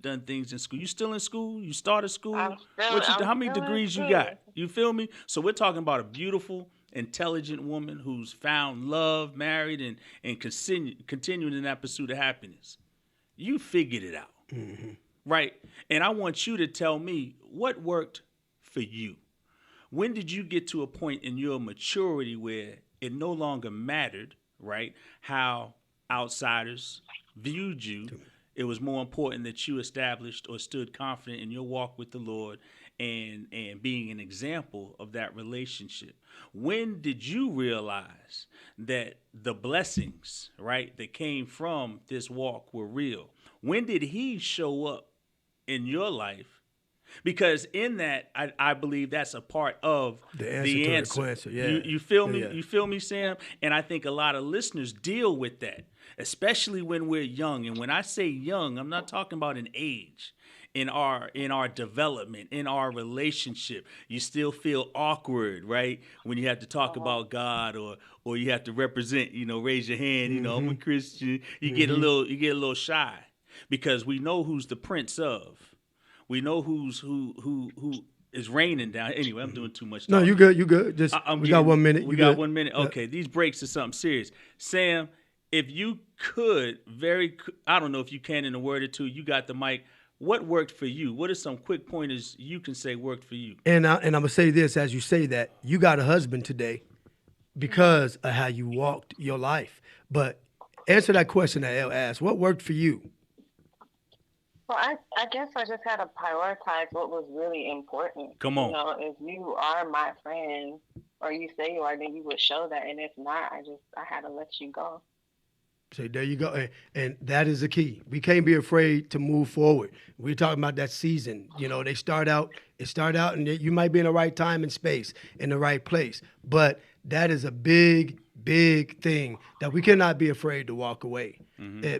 done things in school. You still in school? You started school? How many degrees you got? You feel me? So we're talking about a beautiful, intelligent woman who's found love, married, and continuing in that pursuit of happiness. You figured it out, right? And I want you to tell me what worked for you. When did you get to a point in your maturity where it no longer mattered, right, how outsiders viewed you? It was more important that you established or stood confident in your walk with the Lord and being an example of that relationship. When did you realize that the blessings, right, that came from this walk were real? When did he show up in your life? Because in that, I believe that's a part of the answer. Yeah. You feel me? Yeah. You feel me, Sam? And I think a lot of listeners deal with that, especially when we're young. And when I say young, I'm not talking about an age. In our development, in our relationship, you still feel awkward, right? When you have to talk about God or you have to represent, raise your hand, I'm a Christian. You get a little shy because we know who's the prince of. We know who is raining down. Anyway, I'm doing too much talking. No, you good. You good. We got 1 minute. We got 1 minute. Okay, these breaks are something serious. Sam, if you could, I don't know if you can in a word or two, you got the mic. What worked for you? What are some quick pointers you can say worked for you? And I'm going to say this, as you say that, you got a husband today because of how you walked your life. But answer that question that Elle asked. What worked for you? Well, I guess I just had to prioritize what was really important. Come on. If you are my friend or you say you are, then you would show that. And if not, I had to let you go. So there you go. And that is the key. We can't be afraid to move forward. We're talking about that season. It start out and you might be in the right time and space, in the right place. But that is a big, big thing that we cannot be afraid to walk away.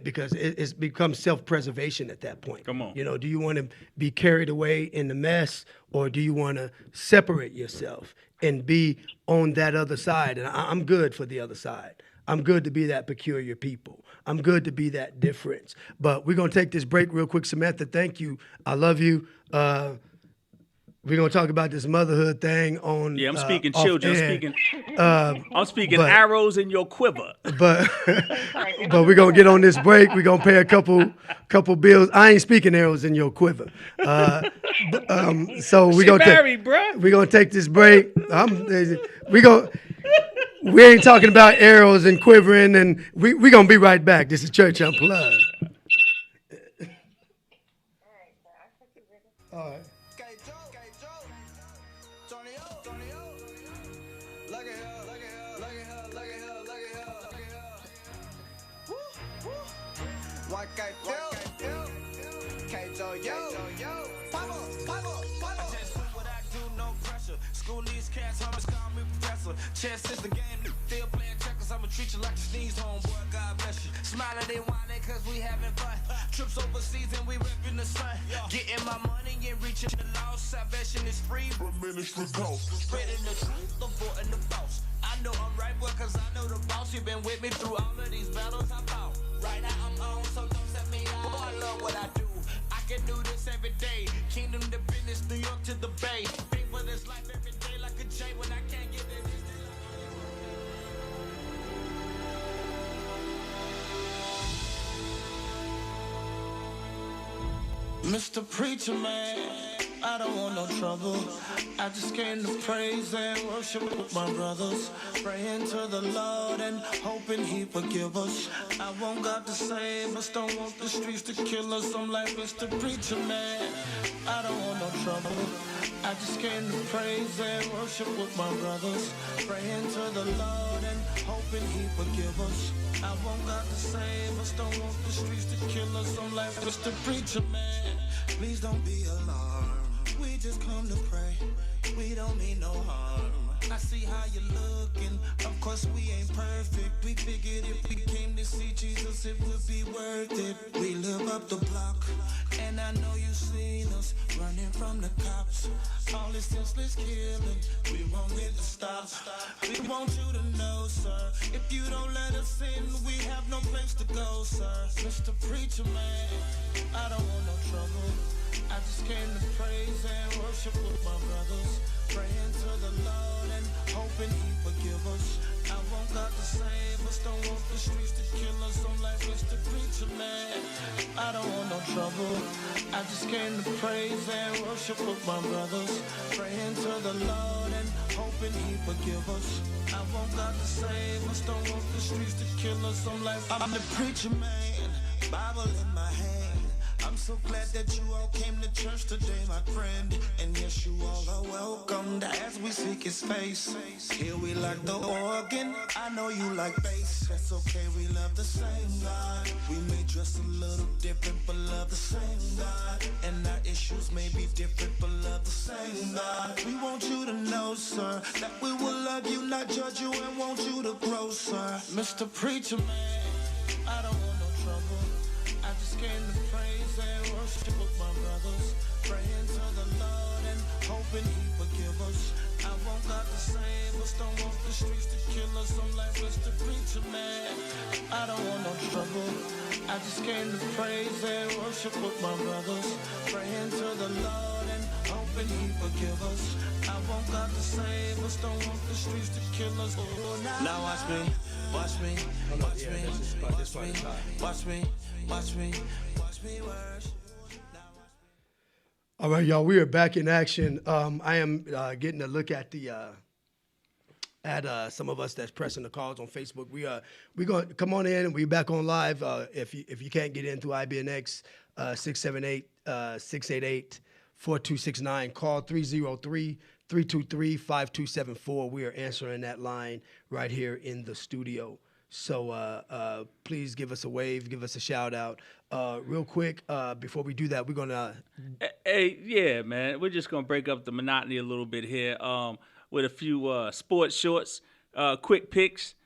Because it's become self-preservation at that point. Come on. Do you want to be carried away in the mess, or do you want to separate yourself and be on that other side? And I'm good for the other side. I'm good to be that peculiar people. I'm good to be that difference. But we're going to take this break real quick. Samantha, thank you. I love you. We're going to talk about this motherhood thing on. Yeah, I'm speaking children. I'm speaking arrows in your quiver. But we're going to get on this break. We're going to pay a couple bills. I ain't speaking arrows in your quiver. So we're going to take this break. We ain't talking about arrows and quivering, and we're going to be right back. This is Church Unplugged. All right. Chess is the game, still playing checkers. I'ma treat you like a sneeze home, boy. God bless you. Smiling, they whining cause we having fun. Trips overseas and we repping the sun. Getting my money and reaching the lost. Salvation is free, but ministry cost. Spreading the truth, avoiding the false. I know I'm right, boy, cause I know the boss. You've been with me through all of these battles I fought. Right now I'm on, so don't set me out. Boy, I love what I do. I can do this every day. Kingdom to business, New York to the Bay. Think for this life every day like a J when I can't get in this. Mr. Preacher Man, I don't want no trouble. I just came to praise and worship with my brothers. Praying to the Lord and hoping He forgive us. I want God to save us, don't want the streets to kill us. I'm like Mr. Preacher Man, I don't want no trouble. I just came to praise and worship with my brothers. Praying to the Lord and hoping He forgive us. I want God to save us, don't want the streets to kill us. I'm like Mr. Preacher Man, please don't be alarmed. We just come to pray, we don't mean no harm. I see how you're looking, of course we ain't perfect. We figured if we came to see Jesus it would be worth it. We live up the block, and I know you've seen us running from the cops. All this senseless killing, we won't get to stop. We want you to know, sir, if you don't let us in, we have no place to go, sir. Mr. Preacher Man, I don't want no trouble. I just came to praise and worship with my brothers. Praying to the Lord and hoping He forgive us. I want God to save us, don't want the streets to kill us. I'm like Mr. Preacher Man, I don't want no trouble. I just came to praise and worship with my brothers. Praying to the Lord and hoping He forgive us. I want God to save us, don't want the streets to kill us. I'm the Preacher Man, Bible in my hand. I'm so glad that you all came to church today, my friend. And yes, you all are welcomed as we seek His face. Here we like the organ, I know you like bass. That's okay, we love the same God. We may dress a little different, but love the same God. And our issues may be different, but love the same God. We want you to know, sir, that we will love you, not judge you, and want you to grow, sir. Mr. Preacher Man, I don't want no trouble. I just came to praise and worship with my brothers. Praying to the Lord and hoping He forgive us. I want God to save us, don't want the streets to kill us. I'm like Mr. Preacher Man, I don't want no trouble. I just came to praise and worship with my brothers. Praying to the Lord and hoping He forgive us. I want God to save us, don't want the streets to kill us. Now watch me, watch me, watch me, watch me, watch me. Watch me, watch me worship. All right, y'all, we are back in action. I am getting a look at the some of us that's pressing the calls on Facebook. We're going to come on in and we're back on live. If you can't get in through IBNX, 678-688-4269, call 303-323-5274. We are answering that line right here in the studio. So please give us a wave, give us a shout out. Real quick, before we do that, we're gonna. Hey, yeah, man, we're just gonna break up the monotony a little bit here with a few sports shorts, quick picks,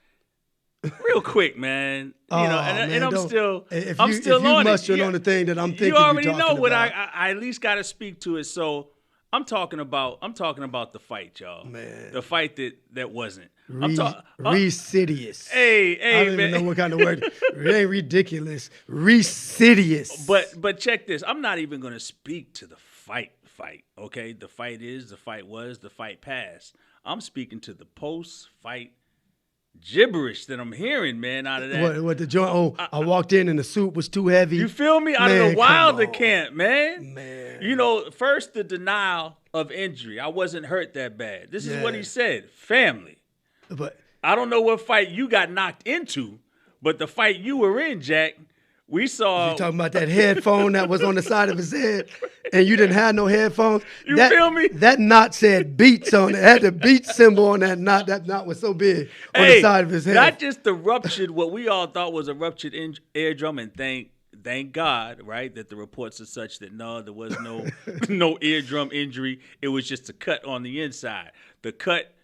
real quick, man. You know, and I'm still, I'm still on it. Mustering on the thing that I'm thinking. You already know what about. I at least got to speak to it. So I'm talking about the fight, y'all. Man, the fight that wasn't. Residious. Hey, I don't even know what kind of word. It ain't ridiculous. Residious. But check this. I'm not even going to speak to the fight. Okay, the fight is, the fight was, the fight passed. I'm speaking to the post-fight gibberish that I'm hearing, man, out of that. What the joint? Oh, I walked in and the soup was too heavy. You feel me? Out of the Wilder camp, man. You know, first the denial of injury. I wasn't hurt that bad. This is what he said. Family. But I don't know what fight you got knocked into, but the fight you were in, Jack, we saw. You talking about that headphone that was on the side of his head, and you didn't have no headphones? You feel me? That knot said beats on it. It had the beat symbol on that knot. That knot was so big on the side of his head. Not just the ruptured, what we all thought was a ruptured eardrum, and thank God, right, that the reports are such that no, there was no eardrum injury. It was just a cut on the inside. The cut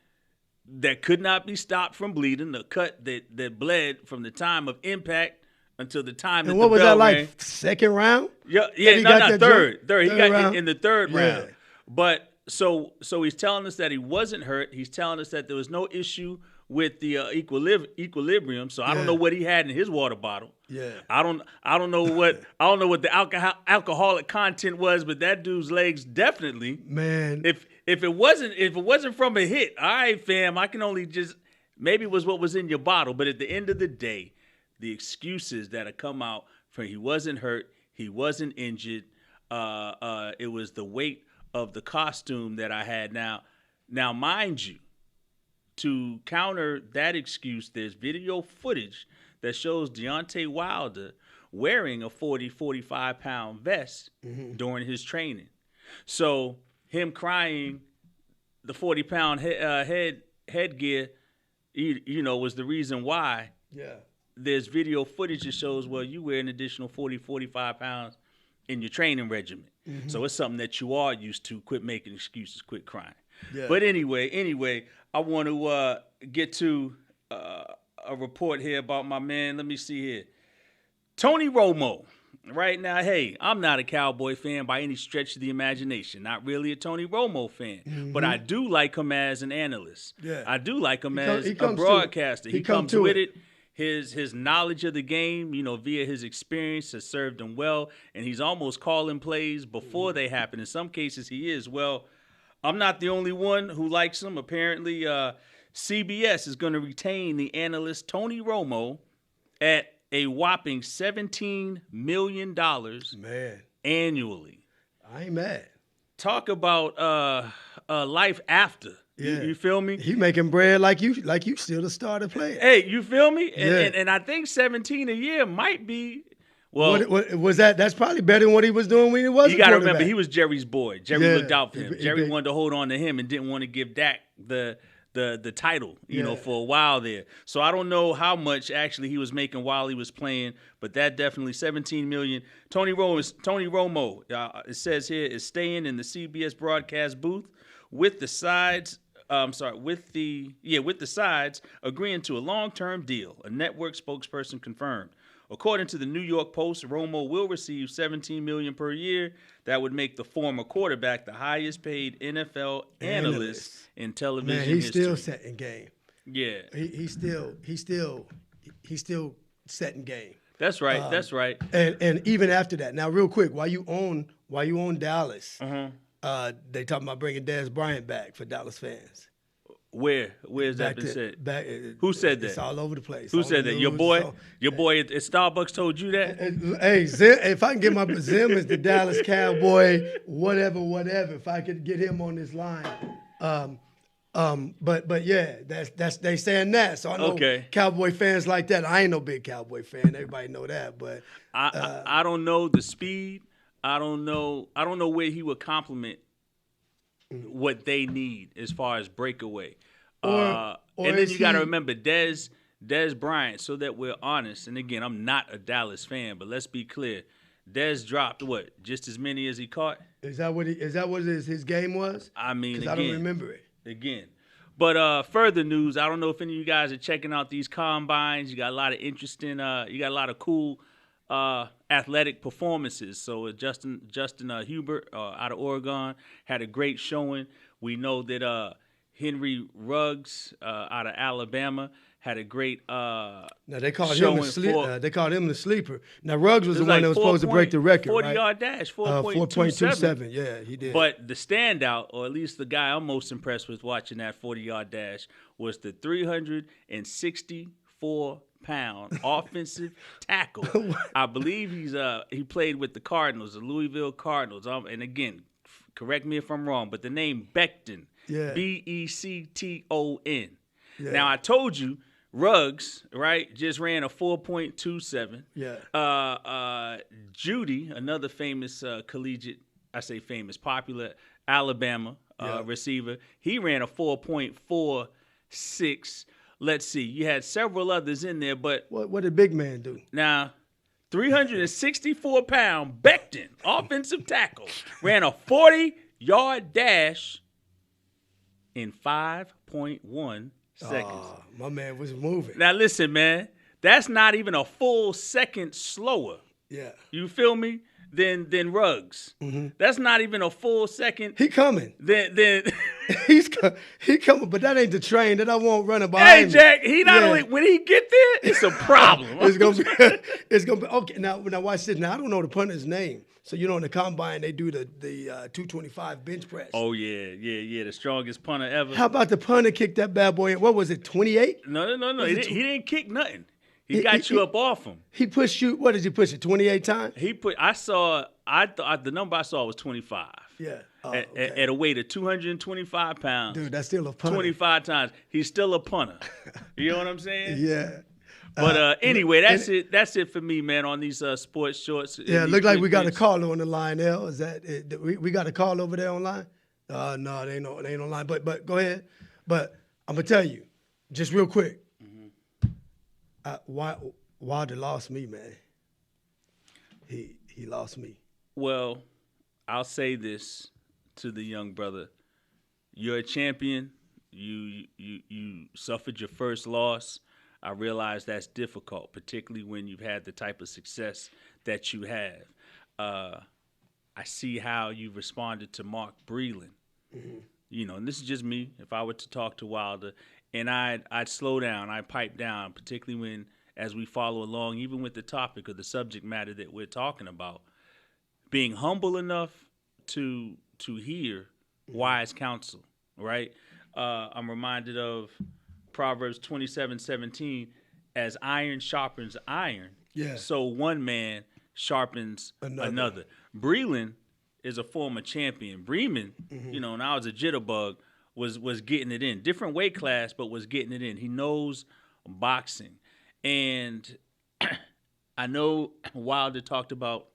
that could not be stopped from bleeding, the cut that bled from the time of impact until the time that the bell rang. And what was that like, second round? Yeah, no, third. He got in the third round. But so he's telling us that he wasn't hurt. He's telling us that there was no issue with the equilibrium. So I don't know what he had in his water bottle. Yeah. I don't know what the alcoholic content was, but that dude's legs definitely. Man. If it wasn't from a hit, all right, fam, I can only just maybe it was what was in your bottle. But at the end of the day, the excuses that have come out for he wasn't hurt, he wasn't injured, It was the weight of the costume that I had. Now, mind you, to counter that excuse, there's video footage that shows Deontay Wilder wearing a 45-pound vest during his training. So him crying, the 40-pound headgear, was the reason why. Yeah. There's video footage that shows, well, you wear an additional 45 pounds in your training regimen. So it's something that you are used to. Quit making excuses, quit crying. Yeah. But anyway, I want to get to a report here about my man. Let me see here. Tony Romo. Right now, hey, I'm not a Cowboy fan by any stretch of the imagination. Not really a Tony Romo fan. But I do like him as an analyst. Yeah. I do like him as a broadcaster. He comes with it. His knowledge of the game, via his experience has served him well. And he's almost calling plays before they happen. In some cases, he is. Well, I'm not the only one who likes him. Apparently, CBS is going to retain the analyst Tony Romo at a whopping $17 million annually. I ain't mad. Talk about life after. Yeah. You feel me? He making bread like you still the starter player. Hey, you feel me? Yeah. And I think 17 a year might be. Well, what was that? That's probably better than what he was doing when he was. You got to remember, he was Jerry's boy. Jerry looked out for him. Jerry he wanted to hold on to him and didn't want to give Dak the title, for a while there. So I don't know how much actually he was making while he was playing, but that definitely $17 million. Tony Romo, it says here, is staying in the CBS broadcast booth with the sides. With the sides agreeing to a long-term deal. A network spokesperson confirmed. According to the New York Post, Romo will receive $17 million per year. That would make the former quarterback the highest-paid NFL analyst in television history. He's still setting game. Yeah, he's still setting game. That's right. That's right. And even after that, now real quick, while you own Dallas, they talking about bringing Dez Bryant back for Dallas fans. Where's that been said? Who said that? It's all over the place. Who said that? Your boy at Starbucks told you that? Hey, Zim, if I can get my Zim is the Dallas Cowboy, whatever. If I could get him on this line, but yeah, that's they saying that. So I know Cowboy fans like that. I ain't no big Cowboy fan. Everybody know that, but I don't know the speed. I don't know where he would complement what they need as far as breakaway. And then you got to remember Dez Bryant, so that we're honest. And again, I'm not a Dallas fan, but let's be clear. Dez dropped what? Just as many as he caught? Is that what his game was? I mean, again, I don't remember it. Again. But further news, I don't know if any of you guys are checking out these combines. You got a lot of interesting, you got a lot of cool athletic performances. So Justin Hubert out of Oregon had a great showing. We know that Henry Ruggs out of Alabama had a great now they called him the sleeper. Now Ruggs was the one that was supposed to break the record, 40-yard dash, 4.27. Yeah, he did. But the standout, or at least the guy I'm most impressed with watching that 40-yard dash, was the 364-pound offensive tackle. I believe he played with the Cardinals, the Louisville Cardinals. And again, correct me if I'm wrong, but the name Becton, Becton. Yeah. Now I told you, Ruggs, right, just ran a 4.27. Yeah. Judy, another famous popular Alabama receiver, he ran a 4.46. Let's see, you had several others in there, but what did big man do? Now, 364-pound Becton, offensive tackle, ran a 40-yard dash in 5.1 seconds. My man was moving. Now listen, man, that's not even a full second slower. Yeah. You feel me? Than Ruggs. Mm-hmm. That's not even a full second. He coming. Then he coming, but that ain't the train that I won't run behind. Hey Jack, he not only when he get there, it's a problem. it's gonna be okay. Now watch this. Now I don't know the punter's name. So in the combine they do the 225 bench press. Oh yeah, the strongest punter ever. How about the punter kick that bad boy in? What was it, 28? No. He didn't kick nothing. He got you up off him. He pushed you. What did he push you? 28 times? I thought the number I saw was 25. Yeah. At a weight of 225 pounds. Dude, that's still a punter. 25 times. He's still a punter. You know what I'm saying? Yeah. But anyway, that's it. That's it for me, man, on these sports shorts. Yeah, look like we got a caller on the line, L. Is that it? We got a call over there online? No, they ain't online. But go ahead. But I'm gonna tell you, just real quick. Wilder lost me, man. He lost me. Well, I'll say this to the young brother: you're a champion. You suffered your first loss. I realize that's difficult, particularly when you've had the type of success that you have. I see how you've responded to Mark Breland. Mm-hmm. You know, and this is just me. If I were to talk to Wilder, and I'd slow down, I'd pipe down, particularly when, as we follow along, even with the topic or the subject matter that we're talking about, being humble enough to hear wise counsel, right? I'm reminded of Proverbs 27:17, as iron sharpens iron, so one man sharpens another. Breland is a former champion. Bremen, you know, and I was a jitterbug, was getting it in. Different weight class, but was getting it in. He knows boxing. And I know Wilder talked about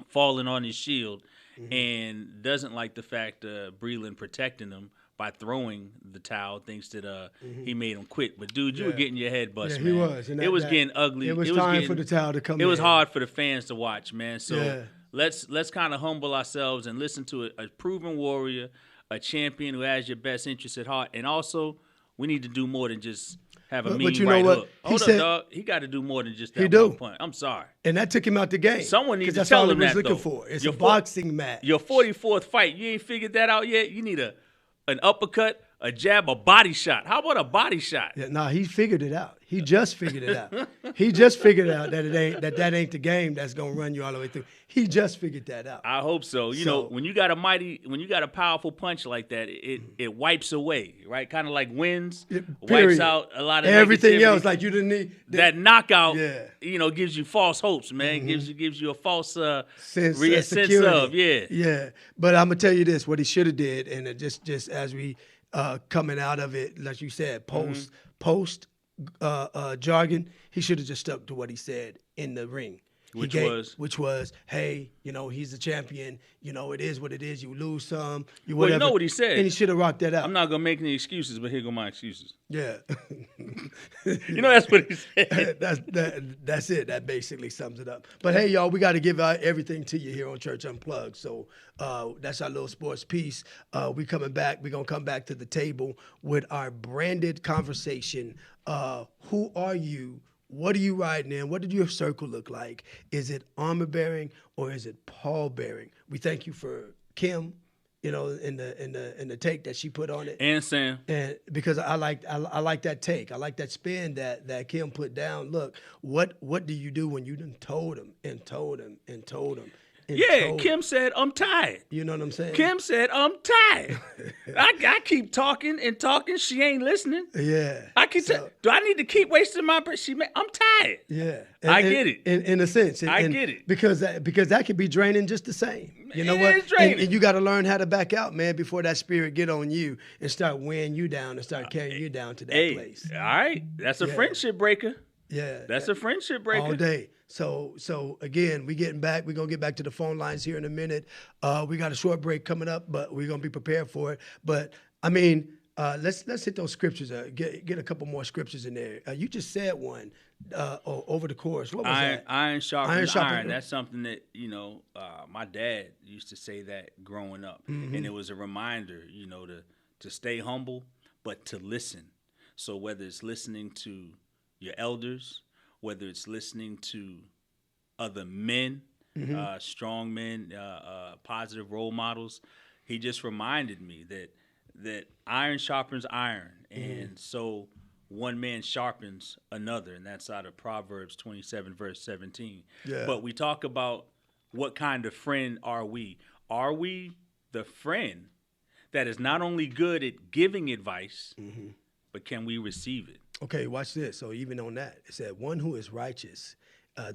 falling on his shield and doesn't like the fact Breland protecting him by throwing the towel, thinks that he made him quit. But, dude, you were getting your head bust, man. He was. And it was getting ugly. It was time for the towel to come in. It was hard for the fans to watch, man. So let's kind of humble ourselves and listen to a proven warrior, a champion who has your best interests at heart. And also, we need to do more than just have a mean right hook. Hold up, dog. He got to do more than just that one punch. I'm sorry. And that took him out the game. Someone needs to tell him that, though. That's all he was looking for. It's a boxing match. Your 44th fight, you ain't figured that out yet? You need an uppercut, a jab, a body shot. How about a body shot? Yeah, he figured it out. He just figured it out. He just figured out that ain't the game that's gonna run you all the way through. He just figured that out. I hope so. You know, when you got a powerful punch like that, it wipes away, right? Kind of like winds, wipes out a lot of everything negativity. else. Like you didn't need that knockout. Yeah. You know, gives you false hopes, man. Gives you a false sense of Yeah. But I'm gonna tell you this: what he should have did, and it just as we coming out of it, like you said, post jargon, he should have just stuck to what he said in the ring. Which was, hey, you know, he's the champion. You know, it is what it is. You lose some, you whatever. Well, you know what he said. And he should have rocked that out. I'm not going to make any excuses, but here go my excuses. Yeah. You know, that's what he said. That's it. That basically sums it up. But, hey, y'all, we got to give out everything to you here on Church Unplugged. So that's our little sports piece. We're coming back. We're going to come back to the table with our branded conversation. Who are you? What are you riding in? What did your circle look like? Is it armor bearing or is it pall bearing? We thank you for Kim, you know, in the take that she put on it, and Sam, and because I like that take, I like that spin that Kim put down. Look, what do you do when you done told him and told him and told him? Kim said, I'm tired. You know what I'm saying? Kim said, I'm tired. I keep talking and talking. She ain't listening. Yeah. Do I need to keep wasting my breath? I'm tired. Yeah. I get it. In a sense. I get it. Because that can be draining just the same. You know what? It's draining. And you got to learn how to back out, man, before that spirit get on you and start weighing you down and start carrying you down to that place. All right. That's a friendship breaker. Yeah. That's a friendship breaker. All day. So again, we're getting back. We're going to get back to the phone lines here in a minute. We got a short break coming up, but we're going to be prepared for it. But, I mean, let's hit those scriptures. Get a couple more scriptures in there. You just said one over the course. What was that? Iron sharpens iron. That's something that, you know, my dad used to say that growing up. Mm-hmm. And it was a reminder, you know, to stay humble, but to listen. So whether it's listening to your elders, whether it's listening to other men, strong men, positive role models, he just reminded me that iron sharpens iron, and so one man sharpens another, and that's out of Proverbs 27, verse 17. Yeah. But we talk about what kind of friend are we? Are we the friend that is not only good at giving advice, but can we receive it? Okay, watch this. So even on that, it said, one who is righteous,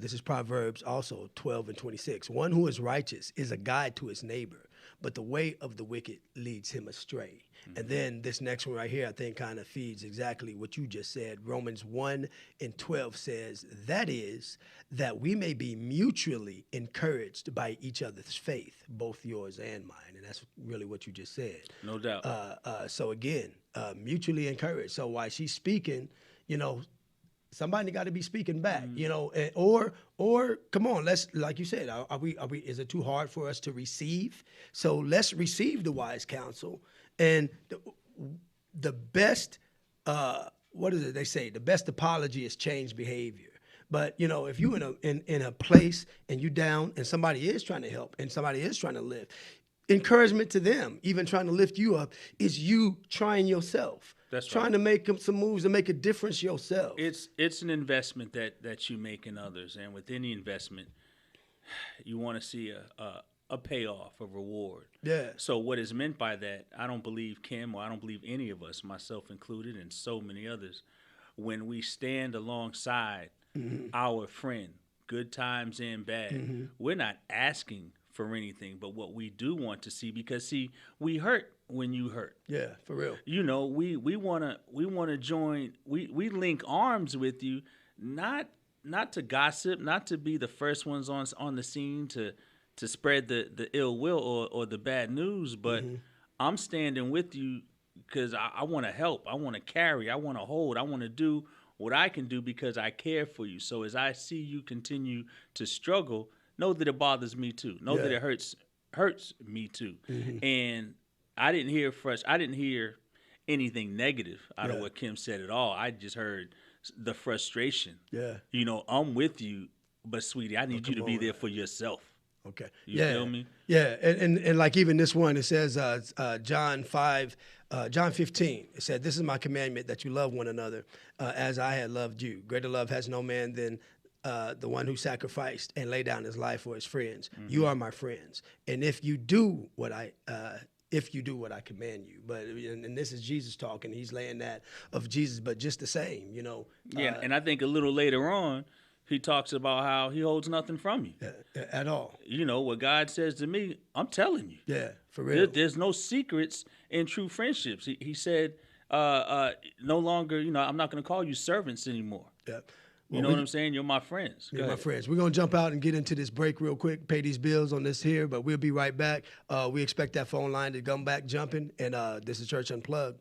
this is Proverbs also 12:26. One who is righteous is a guide to his neighbor, but the way of the wicked leads him astray. Mm-hmm. And then this next one right here, I think kind of feeds exactly what you just said. Romans 1:12 says, that is, that we may be mutually encouraged by each other's faith, both yours and mine. And that's really what you just said. No doubt. So again, mutually encouraged. So while she's speaking, somebody got to be speaking back, or come on, let's, like you said, are we, is it too hard for us to receive? So let's receive the wise counsel. And the best, what is it they say? The best apology is change behavior. But if you in a place and you down and somebody is trying to help and somebody is trying to lift, encouragement to them, even trying to lift you up, is you trying yourself. That's trying to make some moves and make a difference yourself. It's an investment that you make in others, and with any investment, you want to see a payoff, a reward. Yeah. So what is meant by that, I don't believe Kim, or I don't believe any of us, myself included, and so many others, when we stand alongside our friend, good times and bad, we're not asking for anything, but what we do want to see, because we hurt when you hurt. Yeah, for real. We wanna join. We link arms with you, not to gossip, not to be the first ones on the scene to spread the ill will or the bad news, but I'm standing with you because I want to help, I want to carry, I want to hold, I want to do what I can do because I care for you. So as I see you continue to struggle, know that it bothers me too. Know that it hurts me too. And I didn't hear anything negative out of what Kim said at all. I just heard the frustration. Yeah. I'm with you, but sweetie, I need you to be there for yourself. Okay. You feel me? Yeah. And like even this one, it says John 15, it said, this is my commandment, that you love one another as I had loved you. Greater love has no man than the one who sacrificed and laid down his life for his friends. You are my friends. And if you do what I command you. But and this is Jesus talking. He's laying that of Jesus, but just the same, Yeah, and I think a little later on, he talks about how he holds nothing from you. At all. What God says to me, I'm telling you. Yeah, for real. There's no secrets in true friendships. He said, no longer, I'm not going to call you servants anymore. Yeah. You know what I'm saying? You're my friends. You're my friends. We're going to jump out and get into this break real quick, pay these bills on this here, but we'll be right back. We expect that phone line to come back jumping, and this is Church Unplugged.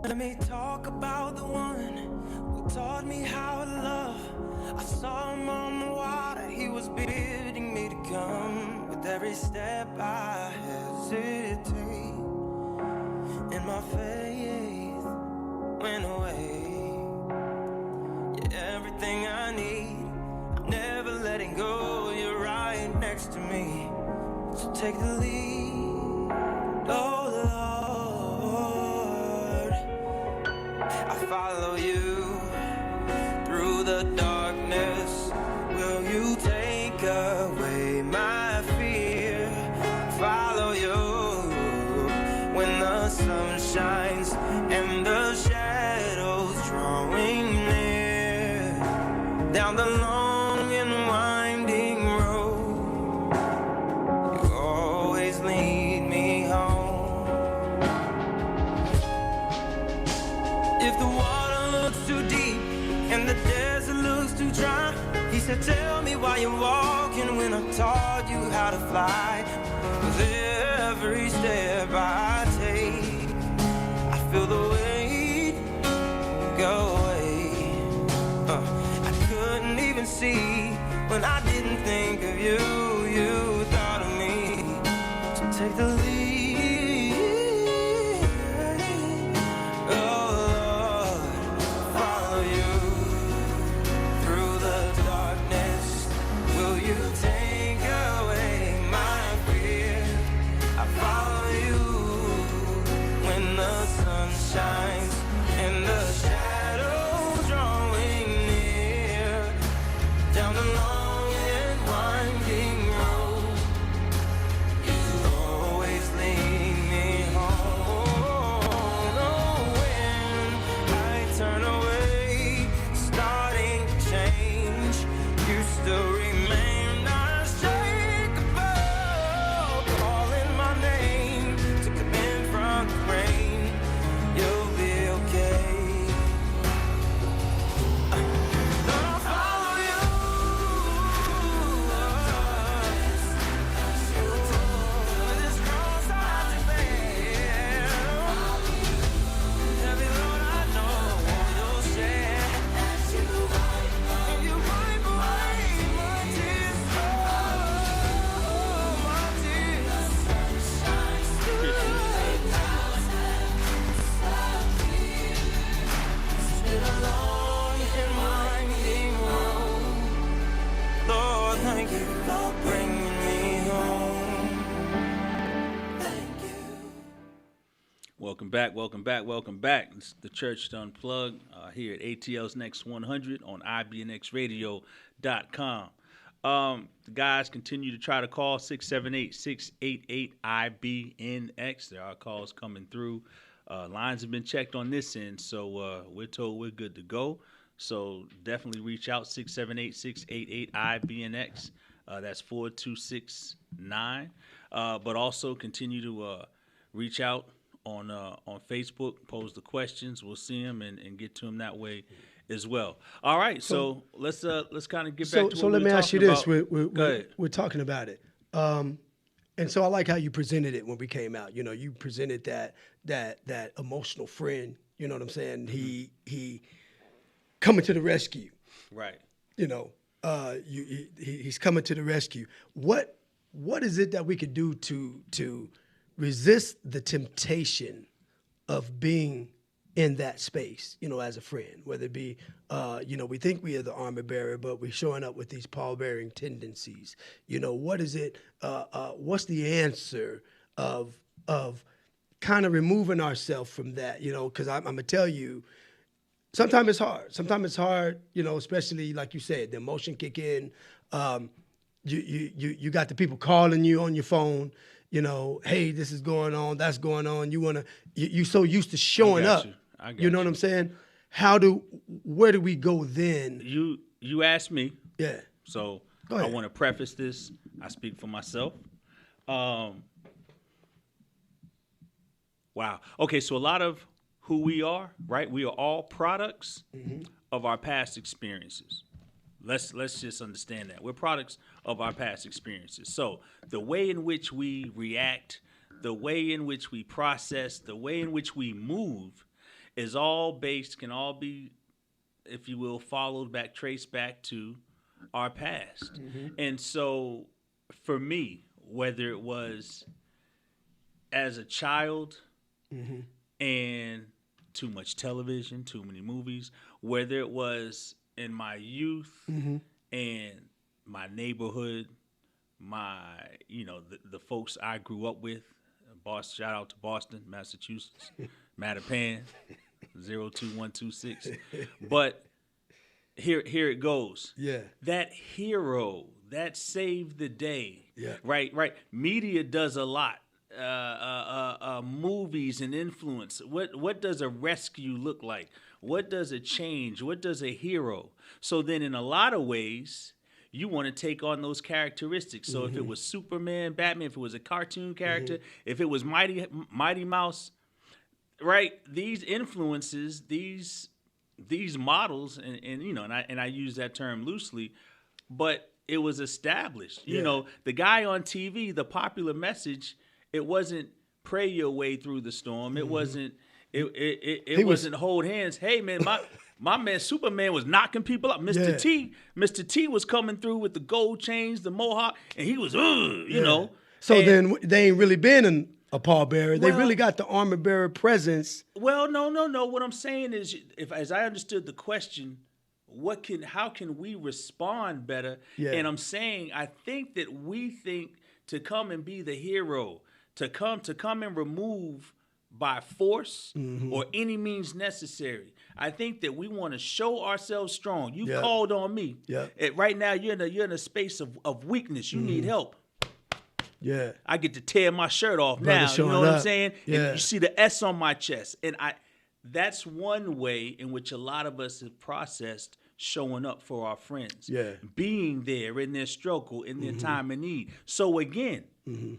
Let me talk about the one who taught me how to love. I saw him on the water, he was bidding me to come. With every step I hesitate, and my faith went away. Yeah, everything I need, I'm never letting go. You're right next to me, so take the lead, oh Lord. I follow you through the darkness. Will you take away my fear? Follow you when the sun shines and the shadows drawing near. Down the long and winding road, you always lead me home. If the water looks too deep and the desert looks too dry, he said, tell me why you're walking when I taught you how to fly. With every step I take, I feel the weight go away. I couldn't even see when I didn't think of you. You thought of me, so take the lead. Shines and the shadows drawing near. Welcome back, welcome back, welcome back. It's the Church Unplugged here at ATL's Next 100 on IBNXradio.com. The guys continue to try to call 678-688-IBNX. There are calls coming through. Lines have been checked on this end, so we're told we're good to go. So definitely reach out, 678-688-IBNX. That's 4269. But also continue to reach out on Facebook, pose the questions. We'll see them and get to them that way as well. All right, so let's kind of get back to what so let me ask you this. We're talking about it. And so I like how you presented it when we came out. You know, you presented that emotional friend, you know what I'm saying? He coming to the rescue. Right. You know, he's coming to the rescue. What is it that we could do to resist the temptation of being in that space, you know, as a friend, whether it be, we think we are the armor bearer, but we're showing up with these pallbearing tendencies. You know, what is it, what's the answer of kind of removing ourselves from that, you know, because I'm going to tell you, sometimes it's hard, you know, especially like you said, the emotion kick in, you got the people calling you on your phone, you know, hey, this is going on, that's going on. You so used to showing up. You know what I'm saying? Where do we go then? You asked me. Yeah. So I want to preface this. I speak for myself. Wow. Okay, so a lot of who we are, right? We are all products of our past experiences. Let's just understand that. We're products of our past experiences. So the way in which we react, the way in which we process, the way in which we move is can all be, if you will, traced back to our past. And so for me, whether it was as a child and too much television, too many movies, whether it was in my youth and my neighborhood, the folks I grew up with, shout out to Boston, Massachusetts, Mattapan, 02126. But here it goes. Yeah. That hero, that saved the day. Yeah. Right. Media does a lot. Movies and influence. What does a rescue look like? What does a change? What does a hero? So then in a lot of ways, you want to take on those characteristics. So if it was Superman, Batman, if it was a cartoon character, if it was Mighty Mouse, right? These influences, these models, and I use that term loosely, but it was established. You know, the guy on TV, the popular message, it wasn't pray your way through the storm. It wasn't. It wasn't hold hands. Hey man, my man Superman was knocking people up. Mr. T was coming through with the gold chains, the mohawk, and he was you know. So then they ain't really been a pallbearer. They really got the armor bearer presence. Well, no. What I'm saying is, as I understood the question, how can we respond better? Yeah. And I'm saying I think that we think to come and be the hero, to come and remove by force or any means necessary. I think that we want to show ourselves strong. You called on me. Yeah. Right now, you're in a space of weakness. You need help. Yeah. I get to tear my shirt off now. You know what I'm saying? Yeah. And you see the S on my chest. And that's one way in which a lot of us have processed showing up for our friends. Yeah. Being there in their struggle, in their time of need. So again,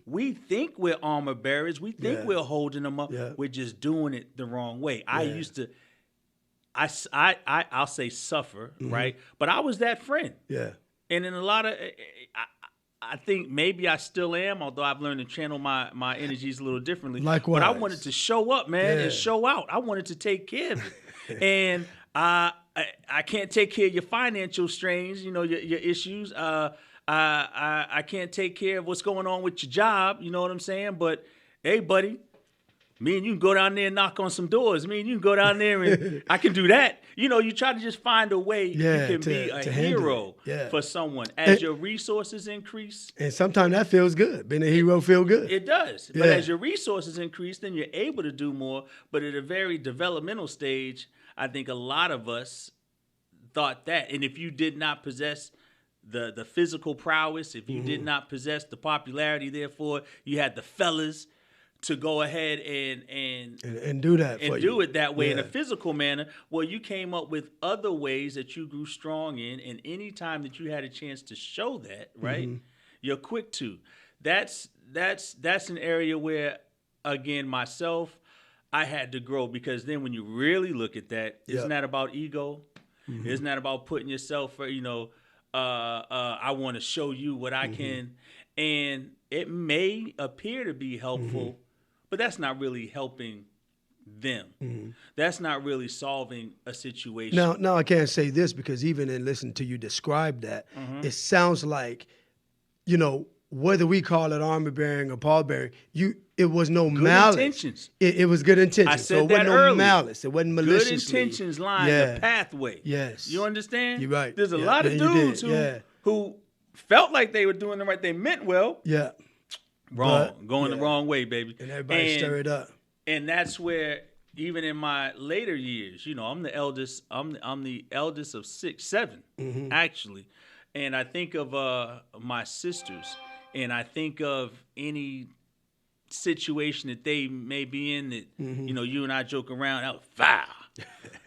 we think we're armor bearers. We think we're holding them up. Yeah. We're just doing it the wrong way. Yeah. I used to, I'll say suffer, right? But I was that friend. Yeah. And in a lot of, I think maybe I still am, although I've learned to channel my energies a little differently. Likewise. But I wanted to show up, man, and show out. I wanted to take care of it. And I can't take care of your financial strains, your issues. I can't take care of what's going on with your job, you know what I'm saying? But hey, buddy, Me and you can go down there and knock on some doors. Me and you can go down there and I can do that. You know, you try to just find a way you can be a hero for someone. As your resources increase. And sometimes that feels good. Being a hero feels good. It does. Yeah. But as your resources increase, then you're able to do more. But at a very developmental stage, I think a lot of us thought that. And if you did not possess the physical prowess, if you did not possess the popularity, therefore, you had the fellas to go ahead and do that and do it that way in a physical manner. Well, you came up with other ways that you grew strong in, and any time that you had a chance to show that, right, you're quick to. That's an area where, again, myself, I had to grow, because then when you really look at that, isn't that about ego? Isn't that about putting yourself for, I want to show you what I can, and it may appear to be helpful, but that's not really helping them. That's not really solving a situation. Now I can't say this, because even in listening to you describe that, it sounds like, whether we call it armor bearing or pallbearing, it was no good malice. Intentions. It was good intentions. I said so it wasn't no malice. It wasn't maliciously. Good intentions line the pathway. Yes. You understand? You're right. There's a lot of dudes who felt like they were doing the right. They meant well. Yeah. Wrong. Going the wrong way, baby. And everybody stir it up. And that's where, even in my later years, I'm the eldest. I'm the eldest of 7, actually. And I think of my sisters, and I think of any situation that they may be in that, you and I joke around, that was foul.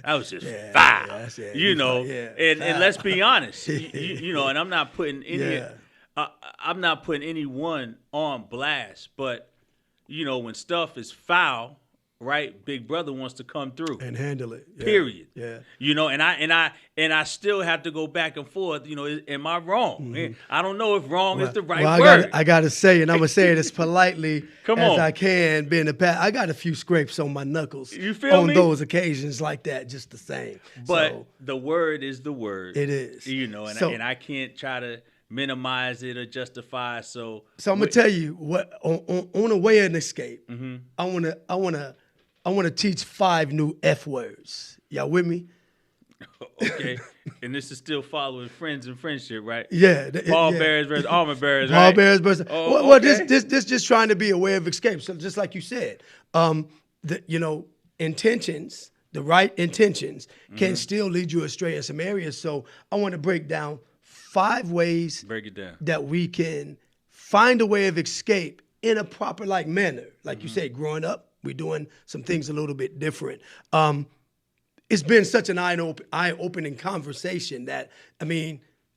That was just foul. And let's be honest, and I'm not putting anyone on blast, but, when stuff is foul, right, Big Brother wants to come through and handle it. Period. Yeah. And I still have to go back and forth. Am I wrong? I don't know if wrong is the right word. word. I got to say, and I'm gonna say it as politely as on. I can. Being the past, I got a few scrapes on my knuckles. You feel me? On those occasions like that, just the same. But the word is the word. It is. And I can't try to minimize it or justify. So I'm gonna tell you what on a way of an escape. I wanna teach 5 new F words. Y'all with me? Okay. And this is still following friends and friendship, right? Yeah. Pall bearers versus armor bearers, right? Pall bearers versus. Well, this just trying to be a way of escape. So just like you said, intentions, the right intentions, can still lead you astray in some areas. So I want to break down 5 ways that we can find a way of escape in a proper manner. Like you said, growing up, we're doing some things a little bit different. It's been such an eye-opening conversation that,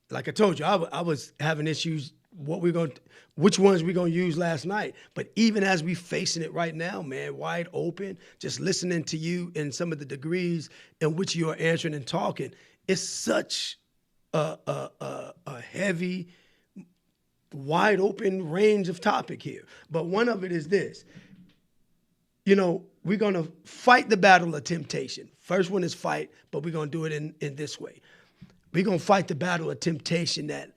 like I told you, I was having issues, which ones we're going to use last night. But even as we facing it right now, man, wide open, just listening to you and some of the degrees in which you are answering and talking, it's such a heavy, wide open range of topic here. But one of it is this. We're going to fight the battle of temptation. First one is fight, but we're going to do it in this way. We're going to fight the battle of temptation that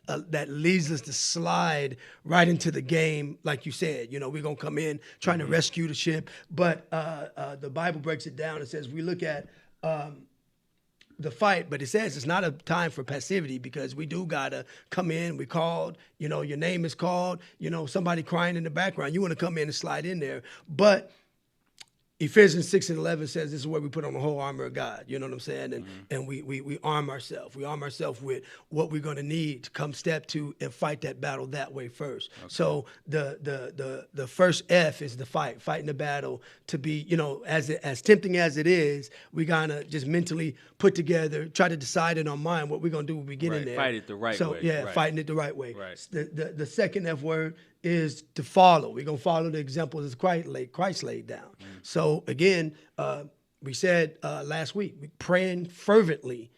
leads us to slide right into the game, like you said. We're going to come in trying to rescue the ship. But the Bible breaks it down. It says we look at the fight, but it says it's not a time for passivity, because we do got to come in. We called, your name is called, somebody crying in the background. You want to come in and slide in there. But Ephesians 6:11 says this is where we put on the whole armor of God. You know what I'm saying? And we arm ourselves. We arm ourselves with what we're going to need to come step to and fight that battle that way first. Okay. So the first F is the fight, fighting the battle to be, as tempting as it is, we gotta just mentally put together, try to decide in our mind what we're going to do when we get in there. Fight it the right way. So, fighting it the right way. Right. The second F word is to follow. We're going to follow the examples that Christ laid down. So again, we said last week, we praying fervently,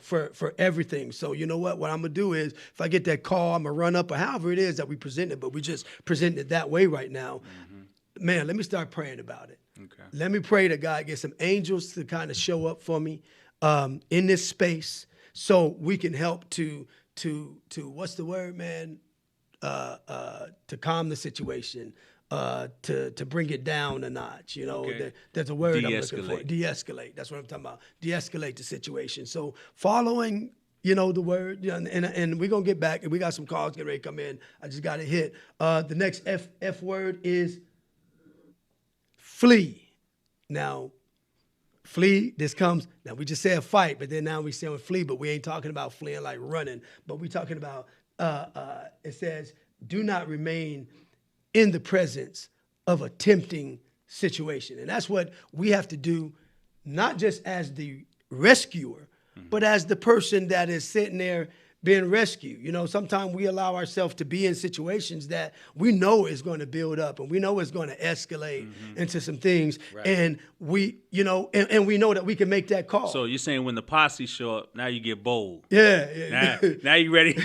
for everything. So you know what I'm going to do is, if I get that call, I'm going to run up, or however it is that we present it, but we just present it that way right now. Man, let me start praying about it. Okay. Let me pray that God get some angels to kind of show up for me in this space, so we can help to what's the word, man? To calm the situation, to bring it down a notch. You know, Okay. there's a word De-escalate. I'm looking for. De-escalate. That's what I'm talking about. De-escalate the situation. So following, you know, the word, and we're gonna get back, and we got some calls getting ready to come in. I just got to hit. The next F word is flee. Now, flee, now we just said fight, but then now we saying flee, but we ain't talking about fleeing like running, but we talking about, it says, do not remain in the presence of a tempting situation. And that's what we have to do, not just as the rescuer, but as the person that is sitting there being rescued. You know, sometimes we allow ourselves to be in situations that we know is going to build up and we know it's going to escalate into some things. Right. And we, you know, and we know that we can make that call. So you're saying when the posse show up, now you get bold. Yeah. Now you ready?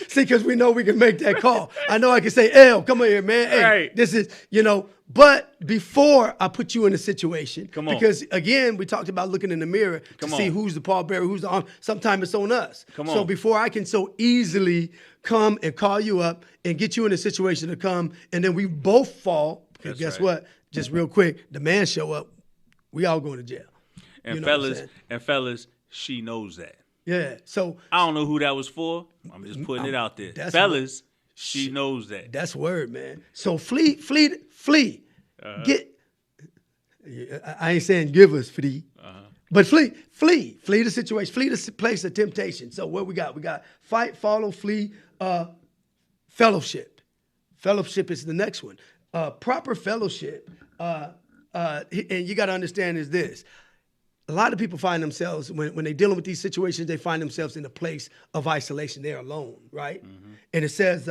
See, because we know we can make that call. I know I can say, L, come on here, man. Hey, right. This is, you know, but before I put you in a situation, come on. Because again, we talked about looking in the mirror to see who's the pallbearer, who's the arm. Sometimes it's on us. So before I can so easily come and call you up and get you in a situation to come, and then we both fall, because guess what? Just real quick, the man show up, we all going to jail. And you know fellas, she knows that. Yeah. So I don't know who that was for. I'm just putting it out there. Fellas, she knows that. That's word, man. So flee. Get. I ain't saying give us flee, but flee the situation, flee the place of temptation. So what we got? We got fight, follow, flee, fellowship. Fellowship is the next one. Proper fellowship, and you got to understand is this. A lot of people find themselves, when they're dealing with these situations, they find themselves in a place of isolation. They're alone, right? And it says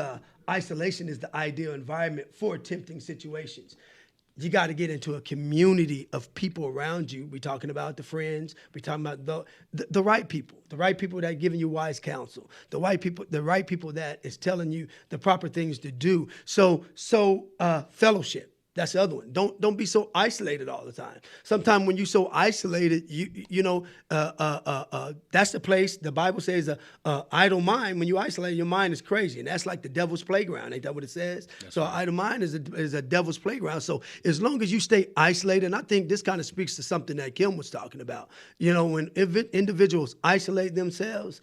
isolation is the ideal environment for tempting situations. You got to get into a community of people around you. We're talking about the friends. We're talking about the right people that are giving you wise counsel, the right people that is telling you the proper things to do. So fellowship. That's the other one. Don't be so isolated all the time. Sometimes when you're so isolated, you know, that's the place. The Bible says idle mind. When you isolate, your mind is crazy, and that's like the devil's playground. Ain't that what it says? That's so right. Idle mind is a devil's playground. So as long as you stay isolated, and I think this kind of speaks to something that Kim was talking about. You know, when individuals isolate themselves,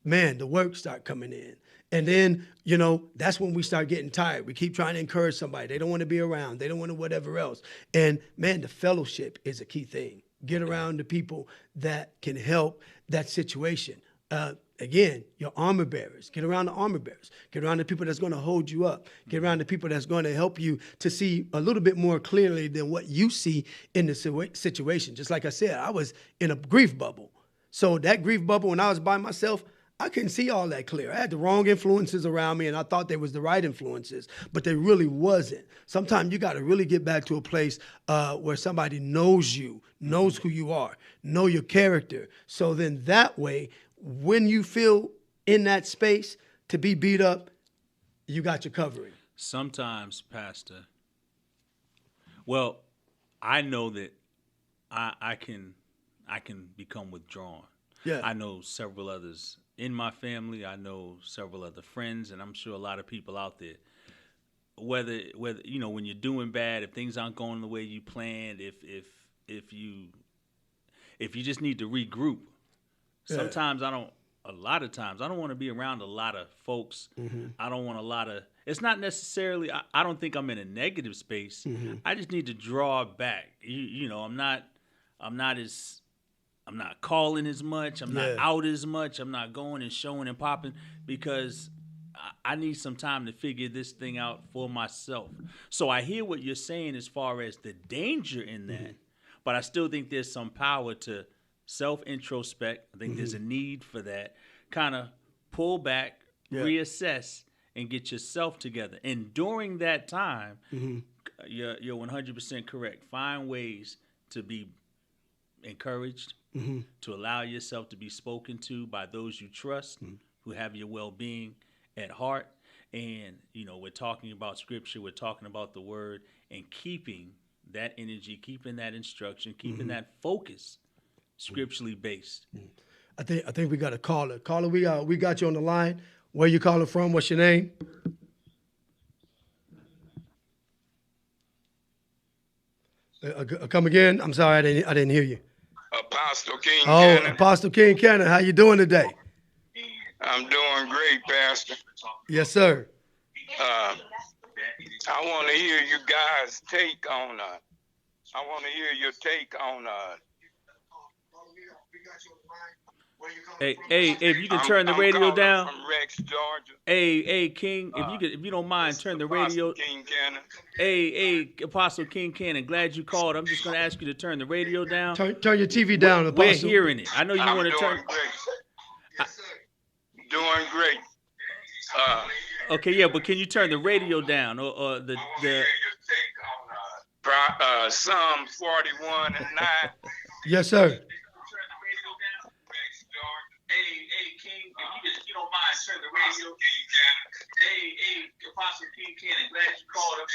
man, the work start coming in. And then, you know, that's when we start getting tired. We keep trying to encourage somebody. They don't want to be around. They don't want to whatever else. And, man, the fellowship is a key thing. Get around the people that can help that situation. Again, your armor bearers. Get around the armor bearers. Get around the people that's going to hold you up. Get around the people that's going to help you to see a little bit more clearly than what you see in the situation. Just like I said, I was in a grief bubble. So that grief bubble, when I was by myself, I couldn't see all that clear. I had the wrong influences around me, and I thought they was the right influences, but they really wasn't. Sometimes you got to really get back to a place where somebody knows you, knows who you are, know your character. So then that way, when you feel in that space to be beat up, you got your covering. Sometimes, Pastor, well, I know that I can become withdrawn. Yeah. I know several others in my family. I know several other friends, and I'm sure a lot of people out there. Whether you know, when you're doing bad, if things aren't going the way you planned, if you just need to regroup. Sometimes a lot of times I don't want to be around a lot of folks. I don't want a lot of. It's not necessarily. I don't think I'm in a negative space. I just need to draw back. You know, I'm not calling as much. I'm not out as much. I'm not going and showing and popping because I need some time to figure this thing out for myself. So I hear what you're saying as far as the danger in that, but I still think there's some power to self-introspect. I think there's a need for that. Kind of pull back, reassess, and get yourself together. And during that time, you're 100% correct. Find ways to be encouraged, to allow yourself to be spoken to by those you trust, who have your well-being at heart. And, you know, we're talking about scripture, we're talking about the word, and keeping that energy, keeping that instruction, keeping that focus scripturally based. I think we got a caller. Caller, we got you on the line. Where you calling from? What's your name? Come again? I'm sorry, I didn't hear you. Apostle King Cannon. Cannon. Apostle King Cannon, how you doing today? I'm doing great, Pastor. Yes, sir. I want to hear you guys' take on I want to hear your take on Hey, if you can turn the radio down. From Rex, Georgia. Hey, King, if you don't mind, turn the radio. King Cannon. Hey, Apostle King Cannon, glad you called. I'm just gonna ask you to turn the radio down. Turn your TV down, Apostle. We're hearing it. I know you want to turn. Doing great. Okay, yeah, but can you turn the radio down or the Psalm 41 and 9. Yes, sir. Hey, King, if you don't mind, turn the radio. Hey, Apostle King Cannon, glad you called up.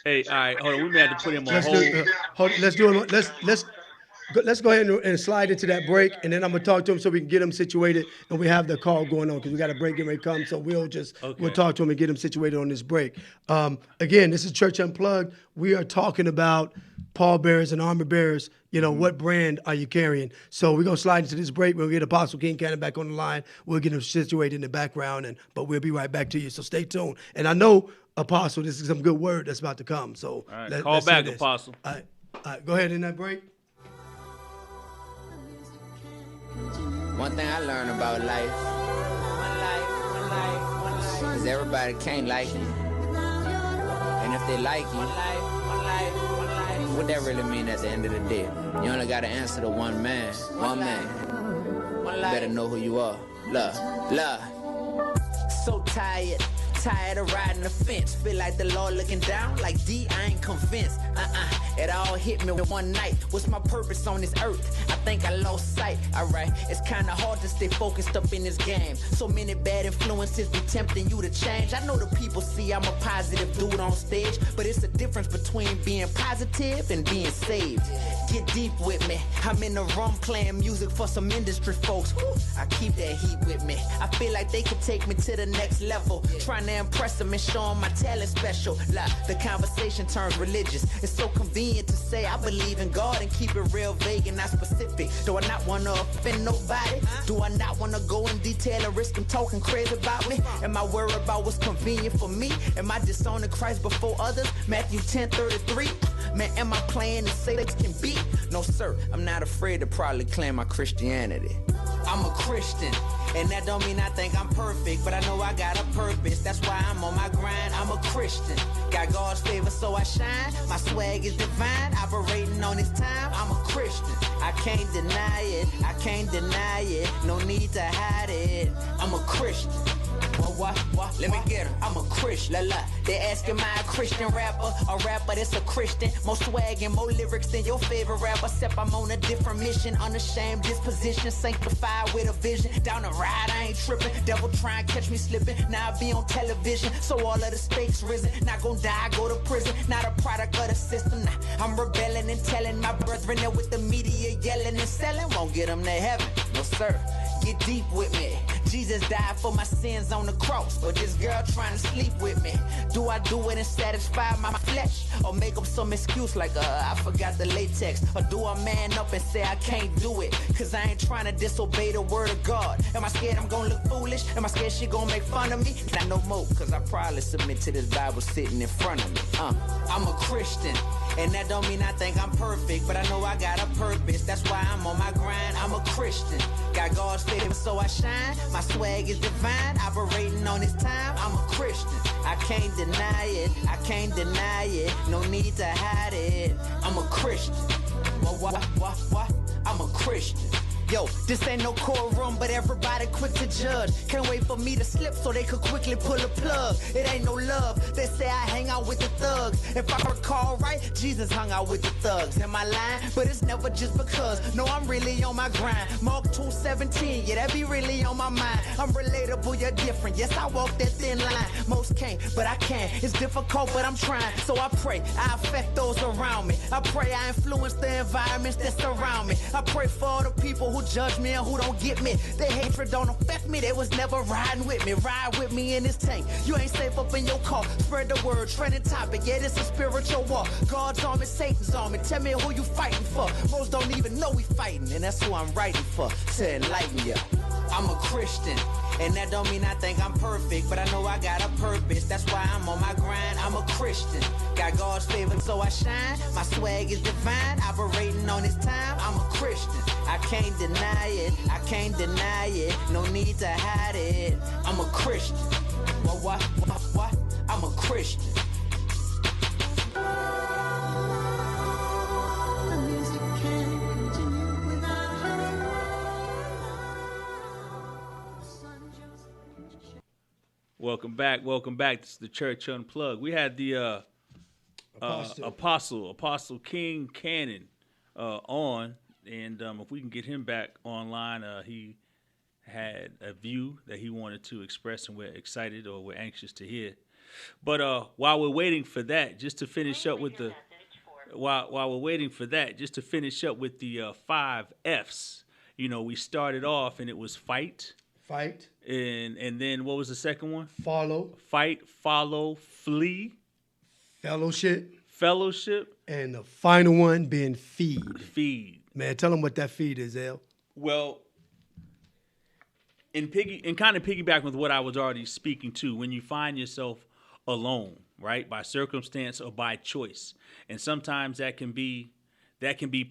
Hey, all right, hold on. We may have to put him on hold. Let's go ahead and slide into that break, and then I'm gonna talk to him so we can get him situated, and we have the call going on because we got a break when it comes. So we'll talk to him and get him situated on this break. Again, this is Church Unplugged. We are talking about pallbearers and armor bearers. You know, what brand are you carrying? So we're gonna slide into this break. We'll get Apostle King Cannon back on the line. We'll get him situated in the background, but we'll be right back to you. So stay tuned. And I know, Apostle, this is some good word that's about to come. So all right, call back, Apostle. All right, go ahead in that break. One thing I learned about life is everybody can't like you. And if they like you, what that really mean at the end of the day? You only got to answer to one man. You better know who you are. Love. So tired of riding the fence. Feel like the Lord looking down like D, I ain't convinced. It all hit me one night. What's my purpose on this earth? I think I lost sight. Alright, it's kinda hard to stay focused up in this game. So many bad influences be tempting you to change. I know the people see I'm a positive dude on stage, but it's a difference between being positive and being saved. Get deep with me. I'm in the room playing music for some industry folks. I keep that heat with me. I feel like they could take me to the next level. Trying to impress them and show them my talent special. The conversation turns religious. It's so convenient to say I believe in God and keep it real vague and not specific. Do I not want to offend nobody? Do I not want to go in detail and risk them talking crazy about me? Am I worried about what's convenient for me? Am I disowning Christ before others? Matthew 10:33. Man, am I playing as safe as can be? No, sir, I'm not afraid to proudly claim my Christianity. I'm a Christian, and that don't mean I think I'm perfect, but I know I got a purpose. That's why I'm on my grind. I'm a Christian. Got God's favor, so I shine. My swag is divine, operating on this time. I'm a Christian. I can't deny it. I can't deny it. No need to hide it. I'm a Christian. What? Let me get her. I'm a Christian. They asking, am I a Christian rapper? A rapper that's a Christian. More swag and more lyrics than your favorite rapper. Except I'm on a different mission. Unashamed disposition. Sanctified with a vision. Down the ride, I ain't tripping. Devil try and catch me slipping. Now I be on television. So all of the stakes risen. Not gonna die, go to prison. Not a product of the system. Nah, I'm rebelling and telling my brethren that with the media yelling and selling won't get them to heaven. No, sir. Get deep with me. Jesus died for my sins on the cross, but this girl trying to sleep with me. Do I do it and satisfy my flesh, or make up some excuse like I forgot the latex? Or do I man up and say I can't do it cause I ain't trying to disobey the word of God? Am I scared I'm gonna look foolish? Am I scared she gonna make fun of me? Not no more, cause I probably submit to this Bible sitting in front of me. I'm a Christian, and that don't mean I think I'm perfect, but I know I got a purpose. That's why I'm on my grind. I'm a Christian. Got God's favor, so I shine. My swag is divine, operating on this time. I'm a Christian. I can't deny it. I can't deny it. No need to hide it. I'm a Christian. What? I'm a Christian. Yo, this ain't no courtroom, but everybody quick to judge. Can't wait for me to slip so they could quickly pull a plug. It ain't no love. They say I hang out with the thugs. If I recall right, Jesus hung out with the thugs. Am I lying? But it's never just because. No, I'm really on my grind. Mark 2:17, yeah, that be really on my mind. I'm relatable, you're different. Yes, I walk that thin line. Most can't, but I can. It's difficult, but I'm trying. So I pray I affect those around me. I pray I influence the environments that surround me. I pray for all the people who who judge me and who don't get me. Their hatred don't affect me, they was never riding with me. Ride with me in this tank, you ain't safe up in your car. Spread the word, trending topic, yeah, this a spiritual war. God's army, Satan's army, tell me who you fighting for. Most don't even know we fighting, and that's who I'm writing for, to enlighten ya. I'm a Christian, and that don't mean I think I'm perfect, but I know I got a purpose, that's why I'm on my grind. I'm a Christian, got God's favor so I shine. My swag is divine, operating on this time. I'm a Christian, I can't deny it, I can't deny it, no need to hide it. I'm a Christian, what? I'm a Christian. Welcome back. This is the Church Unplugged. We had the Apostle King Cannon on, and if we can get him back online, he had a view that he wanted to express, and we're excited or we're anxious to hear. But while we're waiting for that, just to finish up with the 5 F's. You know, we started off and it was fight. And then what was the second one? Follow. Fight, follow, flee. Fellowship. And the final one being feed. Feed. Man, tell them what that feed is, El. Well, and kind of piggyback with what I was already speaking to, when you find yourself alone, right, by circumstance or by choice, and sometimes that can be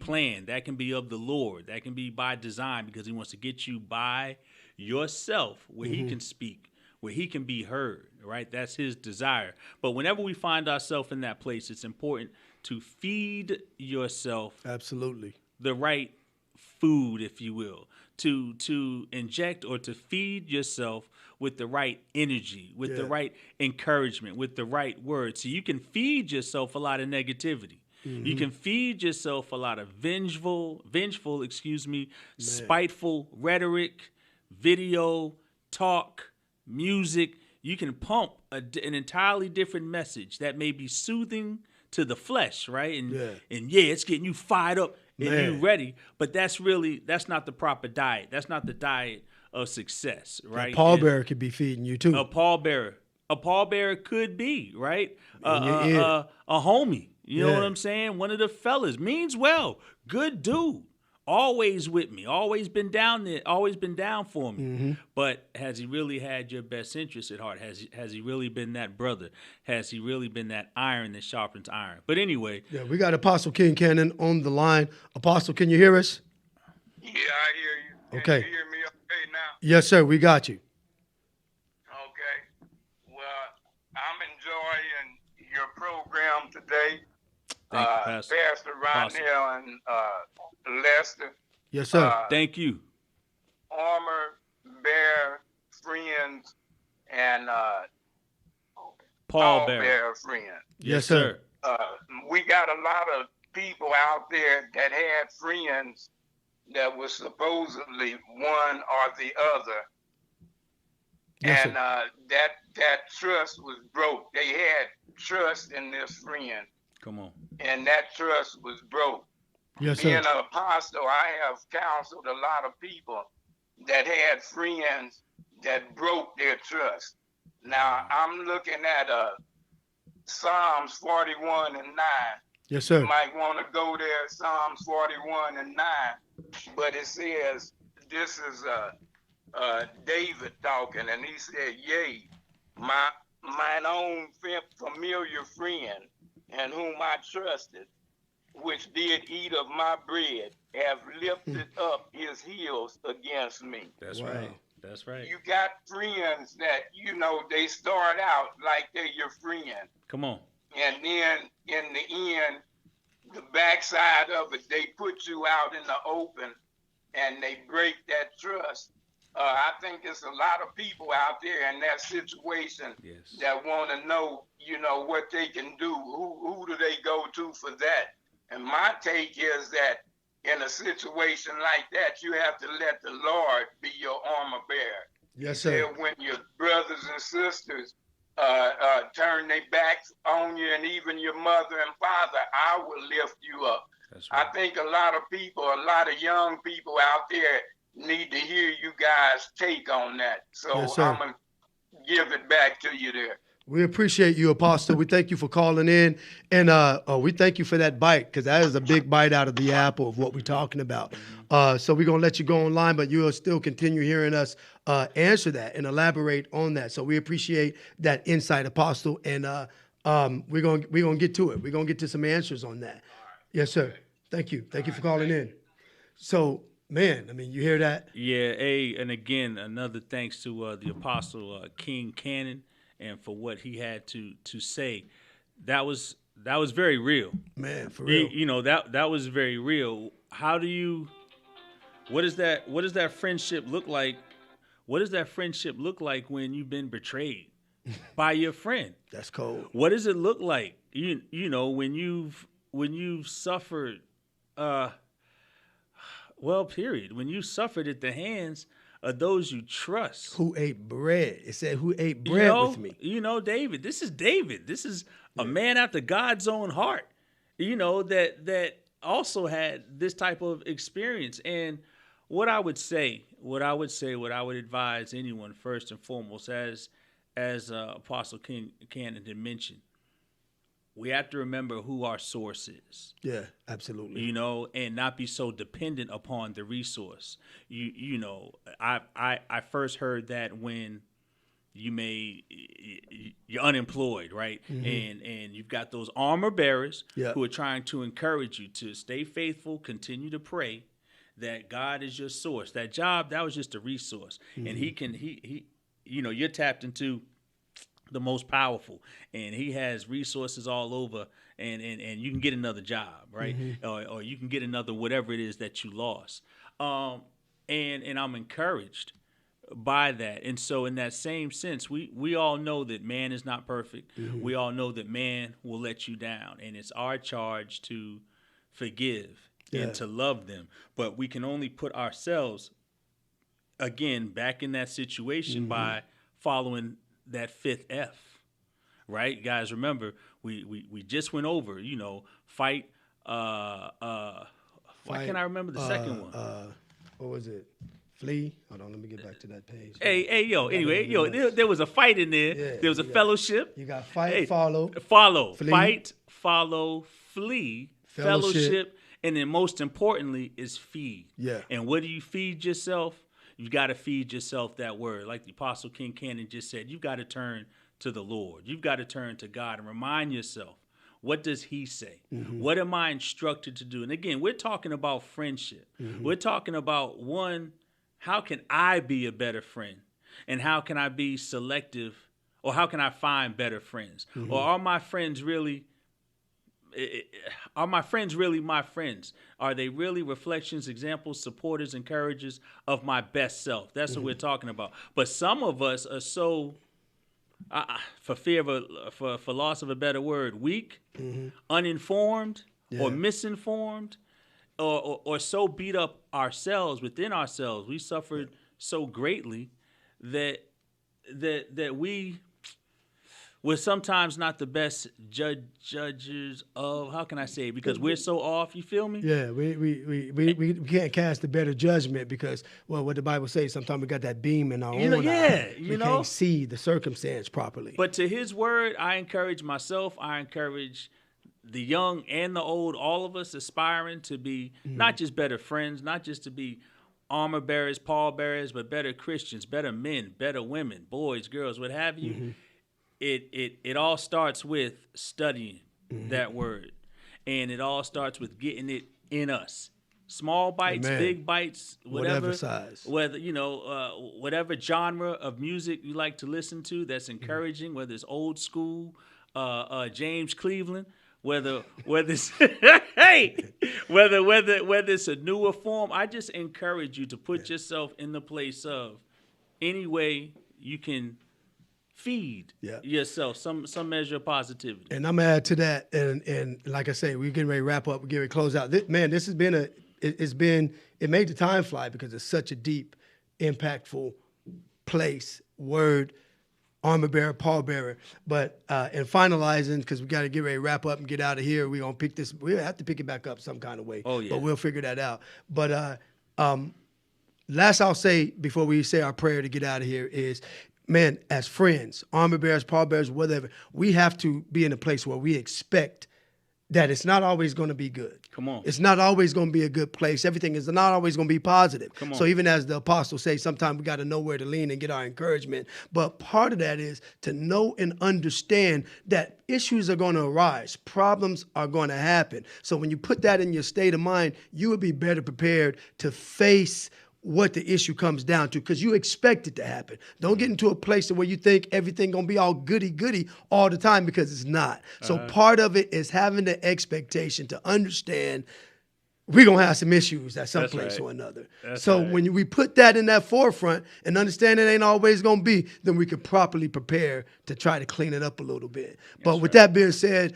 planned, that can be of the Lord, that can be by design, because He wants to get you by yourself where He can speak, where He can be heard, right? That's His desire. But whenever we find ourselves in that place, it's important to feed yourself absolutely the right food, if you will, to inject or to feed yourself with the right energy, with the right encouragement, with the right words. So you can feed yourself a lot of negativity. You can feed yourself a lot of vengeful, spiteful rhetoric, video, talk, music. You can pump an entirely different message that may be soothing to the flesh, right? And it's getting you fired up and you ready. But that's not the proper diet. That's not the diet of success, right? A pallbearer could be feeding you too. A pallbearer could be, right? A homie. You know what I'm saying? One of the fellas means well, good dude, always with me, always been down there, always been down for me. But has he really had your best interest at heart? Has he really been that brother? Has he really been that iron that sharpens iron? But anyway, we got Apostle King Cannon on the line. Apostle, can you hear us? Yeah, I hear you. Okay. Can you hear me okay now? Yes, sir. We got you. Okay. Well, I'm enjoying your program today. Thank you, Pastor. Pastor Rodnell and Lester. Yes, sir. Thank you. Armor Bear friends and Paul Bear friends. Yes, sir. We got a lot of people out there that had friends that was supposedly one or the other. Yes, and that trust was broke. They had trust in this friend. Come on. And that trust was broke. Yes, sir. Being an apostle, I have counseled a lot of people that had friends that broke their trust. Now, I'm looking at Psalms 41 and 9. Yes, sir. You might want to go there, Psalms 41 and 9. But it says, this is David talking, and he said, yea, mine own familiar friend, and whom I trusted, which did eat of my bread, have lifted up his heels against me. That's right. That's right. You got friends that, they start out like they're your friend. Come on. And then in the end, the backside of it, they put you out in the open and they break that trust. I think there's a lot of people out there in that situation that want to know, what they can do. Who do they go to for that? And my take is that in a situation like that, you have to let the Lord be your armor bearer. Yes, sir. When your brothers and sisters turn their backs on you, and even your mother and father, I will lift you up. I think a lot of people, a lot of young people out there need to hear you guys' take on that. So Yes, I'm going to give it back to you there. We appreciate you, Apostle. We thank you for calling in. And we thank you for that bite, because that is a big bite out of the apple of what we're talking about. So we're going to let you go online, but you'll still continue hearing us answer that and elaborate on that. So we appreciate that insight, Apostle. And we're going to get to it. We're going to get to some answers on that. Yes, sir. Thank you. Thank you for calling in. So, man, I mean, you hear that? Yeah, and again, another thanks to the Apostle King Cannon, and for what he had to say. That was very real. Man, for real. You know, that was very real. What does that friendship look like? What does that friendship look like when you've been betrayed by your friend? That's cold. What does it look like? You know, when you've suffered period. When you suffered at the hands of those you trust. Who ate bread. It said, who ate bread with me. You know, David. This is David. This is a man after God's own heart, you know, that also had this type of experience. And what I would advise anyone first and foremost, as Apostle Cannon had mentioned, we have to remember who our source is. Yeah, absolutely. You know, and not be so dependent upon the resource. You know, I first heard that when you're unemployed, right? Mm-hmm. And you've got those armor bearers who are trying to encourage you to stay faithful, continue to pray, that God is your source. That job, that was just a resource. Mm-hmm. And he you know, you're tapped into the most powerful, and he has resources all over, and you can get another job, right? Mm-hmm. Or you can get another whatever it is that you lost. And I'm encouraged by that. And so in that same sense, we all know that man is not perfect. Mm-hmm. We all know that man will let you down, and it's our charge to forgive and to love them. But we can only put ourselves, again, back in that situation by following that fifth F, right? Guys, remember, we just went over, you know, fight. Why can't I remember the second one? What was it? Flee? Hold on, let me get back to that page. Anyway, there was a fight in there. Yeah, there was a fellowship. You got fight, follow, flee. Fight, follow, flee, fellowship, and then most importantly is feed. Yeah. And what do you feed yourself? You got to feed yourself that word. Like the Apostle King Cannon just said, you've got to turn to the Lord. You've got to turn to God and remind yourself, what does he say? Mm-hmm. What am I instructed to do? And again, we're talking about friendship. Mm-hmm. We're talking about, one, how can I be a better friend? And how can I be selective? Or how can I find better friends? Mm-hmm. Or are my friends really my friends? Are they really reflections, examples, supporters, encouragers of my best self? That's what we're talking about. But some of us are so, for loss of a better word, weak, uninformed, or misinformed, or so beat up ourselves, within ourselves. We suffered so greatly that we're sometimes not the best judges of, how can I say it? Because we're so off, you feel me? Yeah, we can't cast a better judgment because, well, what the Bible says, sometimes we got that beam in our own eye. We can't see the circumstance properly. But to his word, I encourage myself, I encourage the young and the old, all of us aspiring to be not just better friends, not just to be armor bearers, pallbearers, but better Christians, better men, better women, boys, girls, what have you. Mm-hmm. It all starts with studying that word, and it all starts with getting it in us. Small bites, big bites, whatever size, whether whatever genre of music you like to listen to that's encouraging, whether it's old school, James Cleveland, whether it's whether it's a newer form. I just encourage you to put yourself in the place of any way you can feed yourself some measure of positivity. And I'm gonna add to that, and like I say, we're getting ready to wrap up, we're getting ready to close out. This has been it made the time fly because it's such a deep, impactful place, word, armor bearer, pallbearer. But in finalizing, because we got to get ready to wrap up and get out of here, we're going to pick this. We'll have to pick it back up some kind of way. Oh, yeah. But we'll figure that out. But last I'll say before we say our prayer to get out of here is, man, as friends, armor bearers, pallbearers, whatever, we have to be in a place where we expect that it's not always going to be good. Come on. It's not always going to be a good place. Everything is not always going to be positive. Come on. So even as the apostles say, sometimes we got to know where to lean and get our encouragement. But part of that is to know and understand that issues are going to arise. Problems are going to happen. So when you put that in your state of mind, you will be better prepared to face what the issue comes down to, because you expect it to happen. Don't get into a place where you think everything gonna be all goody-goody all the time, because it's not. So part of it is having the expectation to understand we're gonna have some issues at some place or another. So when we put that in that forefront and understand it ain't always gonna be, then we can properly prepare to try to clean it up a little bit. But with that being said,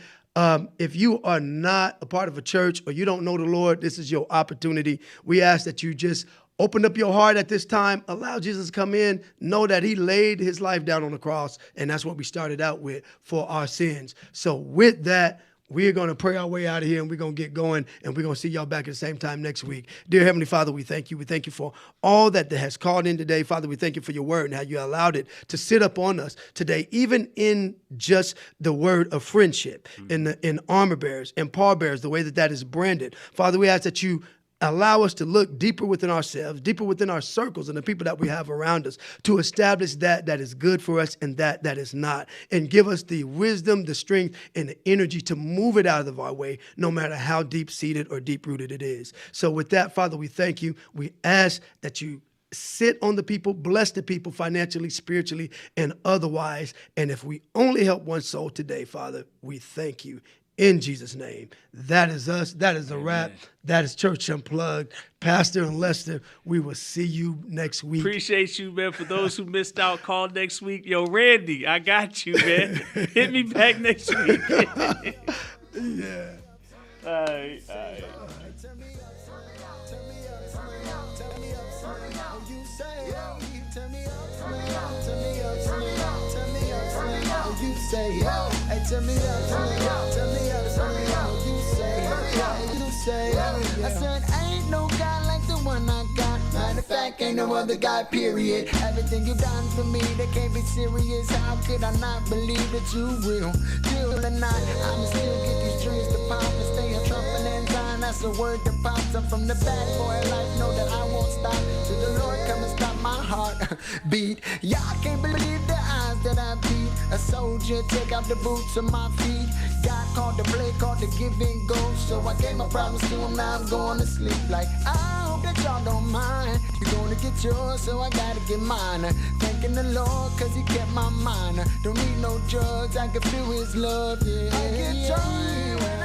if you are not a part of a church or you don't know the Lord, this is your opportunity. We ask that you just open up your heart at this time. Allow Jesus to come in. Know that he laid his life down on the cross, and that's what we started out with, for our sins. So with that, we're going to pray our way out of here, and we're going to get going, and we're going to see y'all back at the same time next week. Dear Heavenly Father, we thank you. We thank you for all that has called in today. Father, we thank you for your word and how you allowed it to sit up on us today, even in just the word of friendship, in armor bearers and pallbearers, the way that is branded. Father, we ask that you allow us to look deeper within ourselves, deeper within our circles and the people that we have around us, to establish that is good for us and that is not, and give us the wisdom, the strength, and the energy to move it out of our way, no matter how deep-seated or deep-rooted it is. So with that, Father, we thank you. We ask that you sit on the people, bless the people financially, spiritually, and otherwise. And if we only help one soul today, Father, we thank you. In Jesus' name. That is us. That is a wrap. That is Church Unplugged. Pastor and Lester, we will see you next week. Appreciate you, man. For those who missed out, call next week. Yo, Randy, I got you, man. Hit me back next week. Yeah. All right. You say, hey, turn me up, turn me up, turn me up, turn me up. You say, I said, ain't no guy like the one I got. Matter of fact, ain't no other guy, period. Everything you done for me, that can't be serious. How could I not believe that you real? Till or not, I'ma still get these dreams to pop and stay a trumping and sign. That's a word that pops up from the bad boy life. Know that I won't stop till the Lord come and stop my heart beat. Y'all can't believe the eyes that I beat. A soldier, take out the boots of my feet. God called to play, called to give and go. So I gave my problems to him, now I'm going to sleep. Like, I hope that y'all don't mind. You're gonna get yours, so I gotta get mine. Thanking the Lord, cause he kept my mind. Don't need no drugs, I can feel his love, yeah. I get joy when